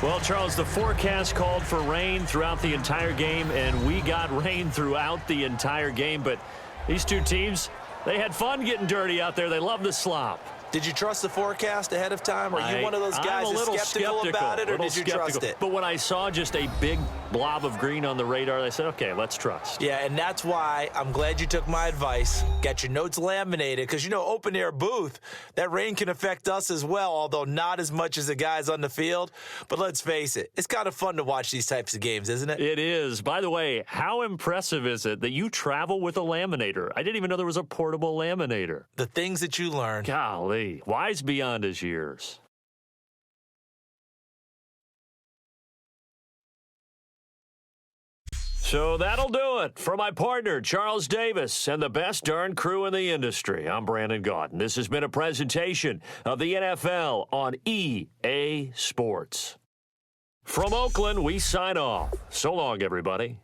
Well, Charles, the forecast called for rain throughout the entire game, and we got rain throughout the entire game. But these 2 teams, they had fun getting dirty out there. They love the slop. Did you trust the forecast ahead of time? Are you one of those guys that's skeptical about it, or did you trust it? But when I saw just a big blob of green on the radar, I said, okay, let's trust. Yeah, and that's why I'm glad you took my advice. Get your notes laminated, because, you know, open-air booth, that rain can affect us as well, although not as much as the guys on the field. But let's face it, it's kind of fun to watch these types of games, isn't it? It is. By the way, how impressive is it that you travel with a laminator? I didn't even know there was a portable laminator. The things that you learn. Golly. Wise beyond his years. So that'll do it for my partner, Charles Davis, and the best darn crew in the industry. I'm Brandon Gaudin. This has been a presentation of the NFL on EA Sports. From Oakland, we sign off. So long, everybody.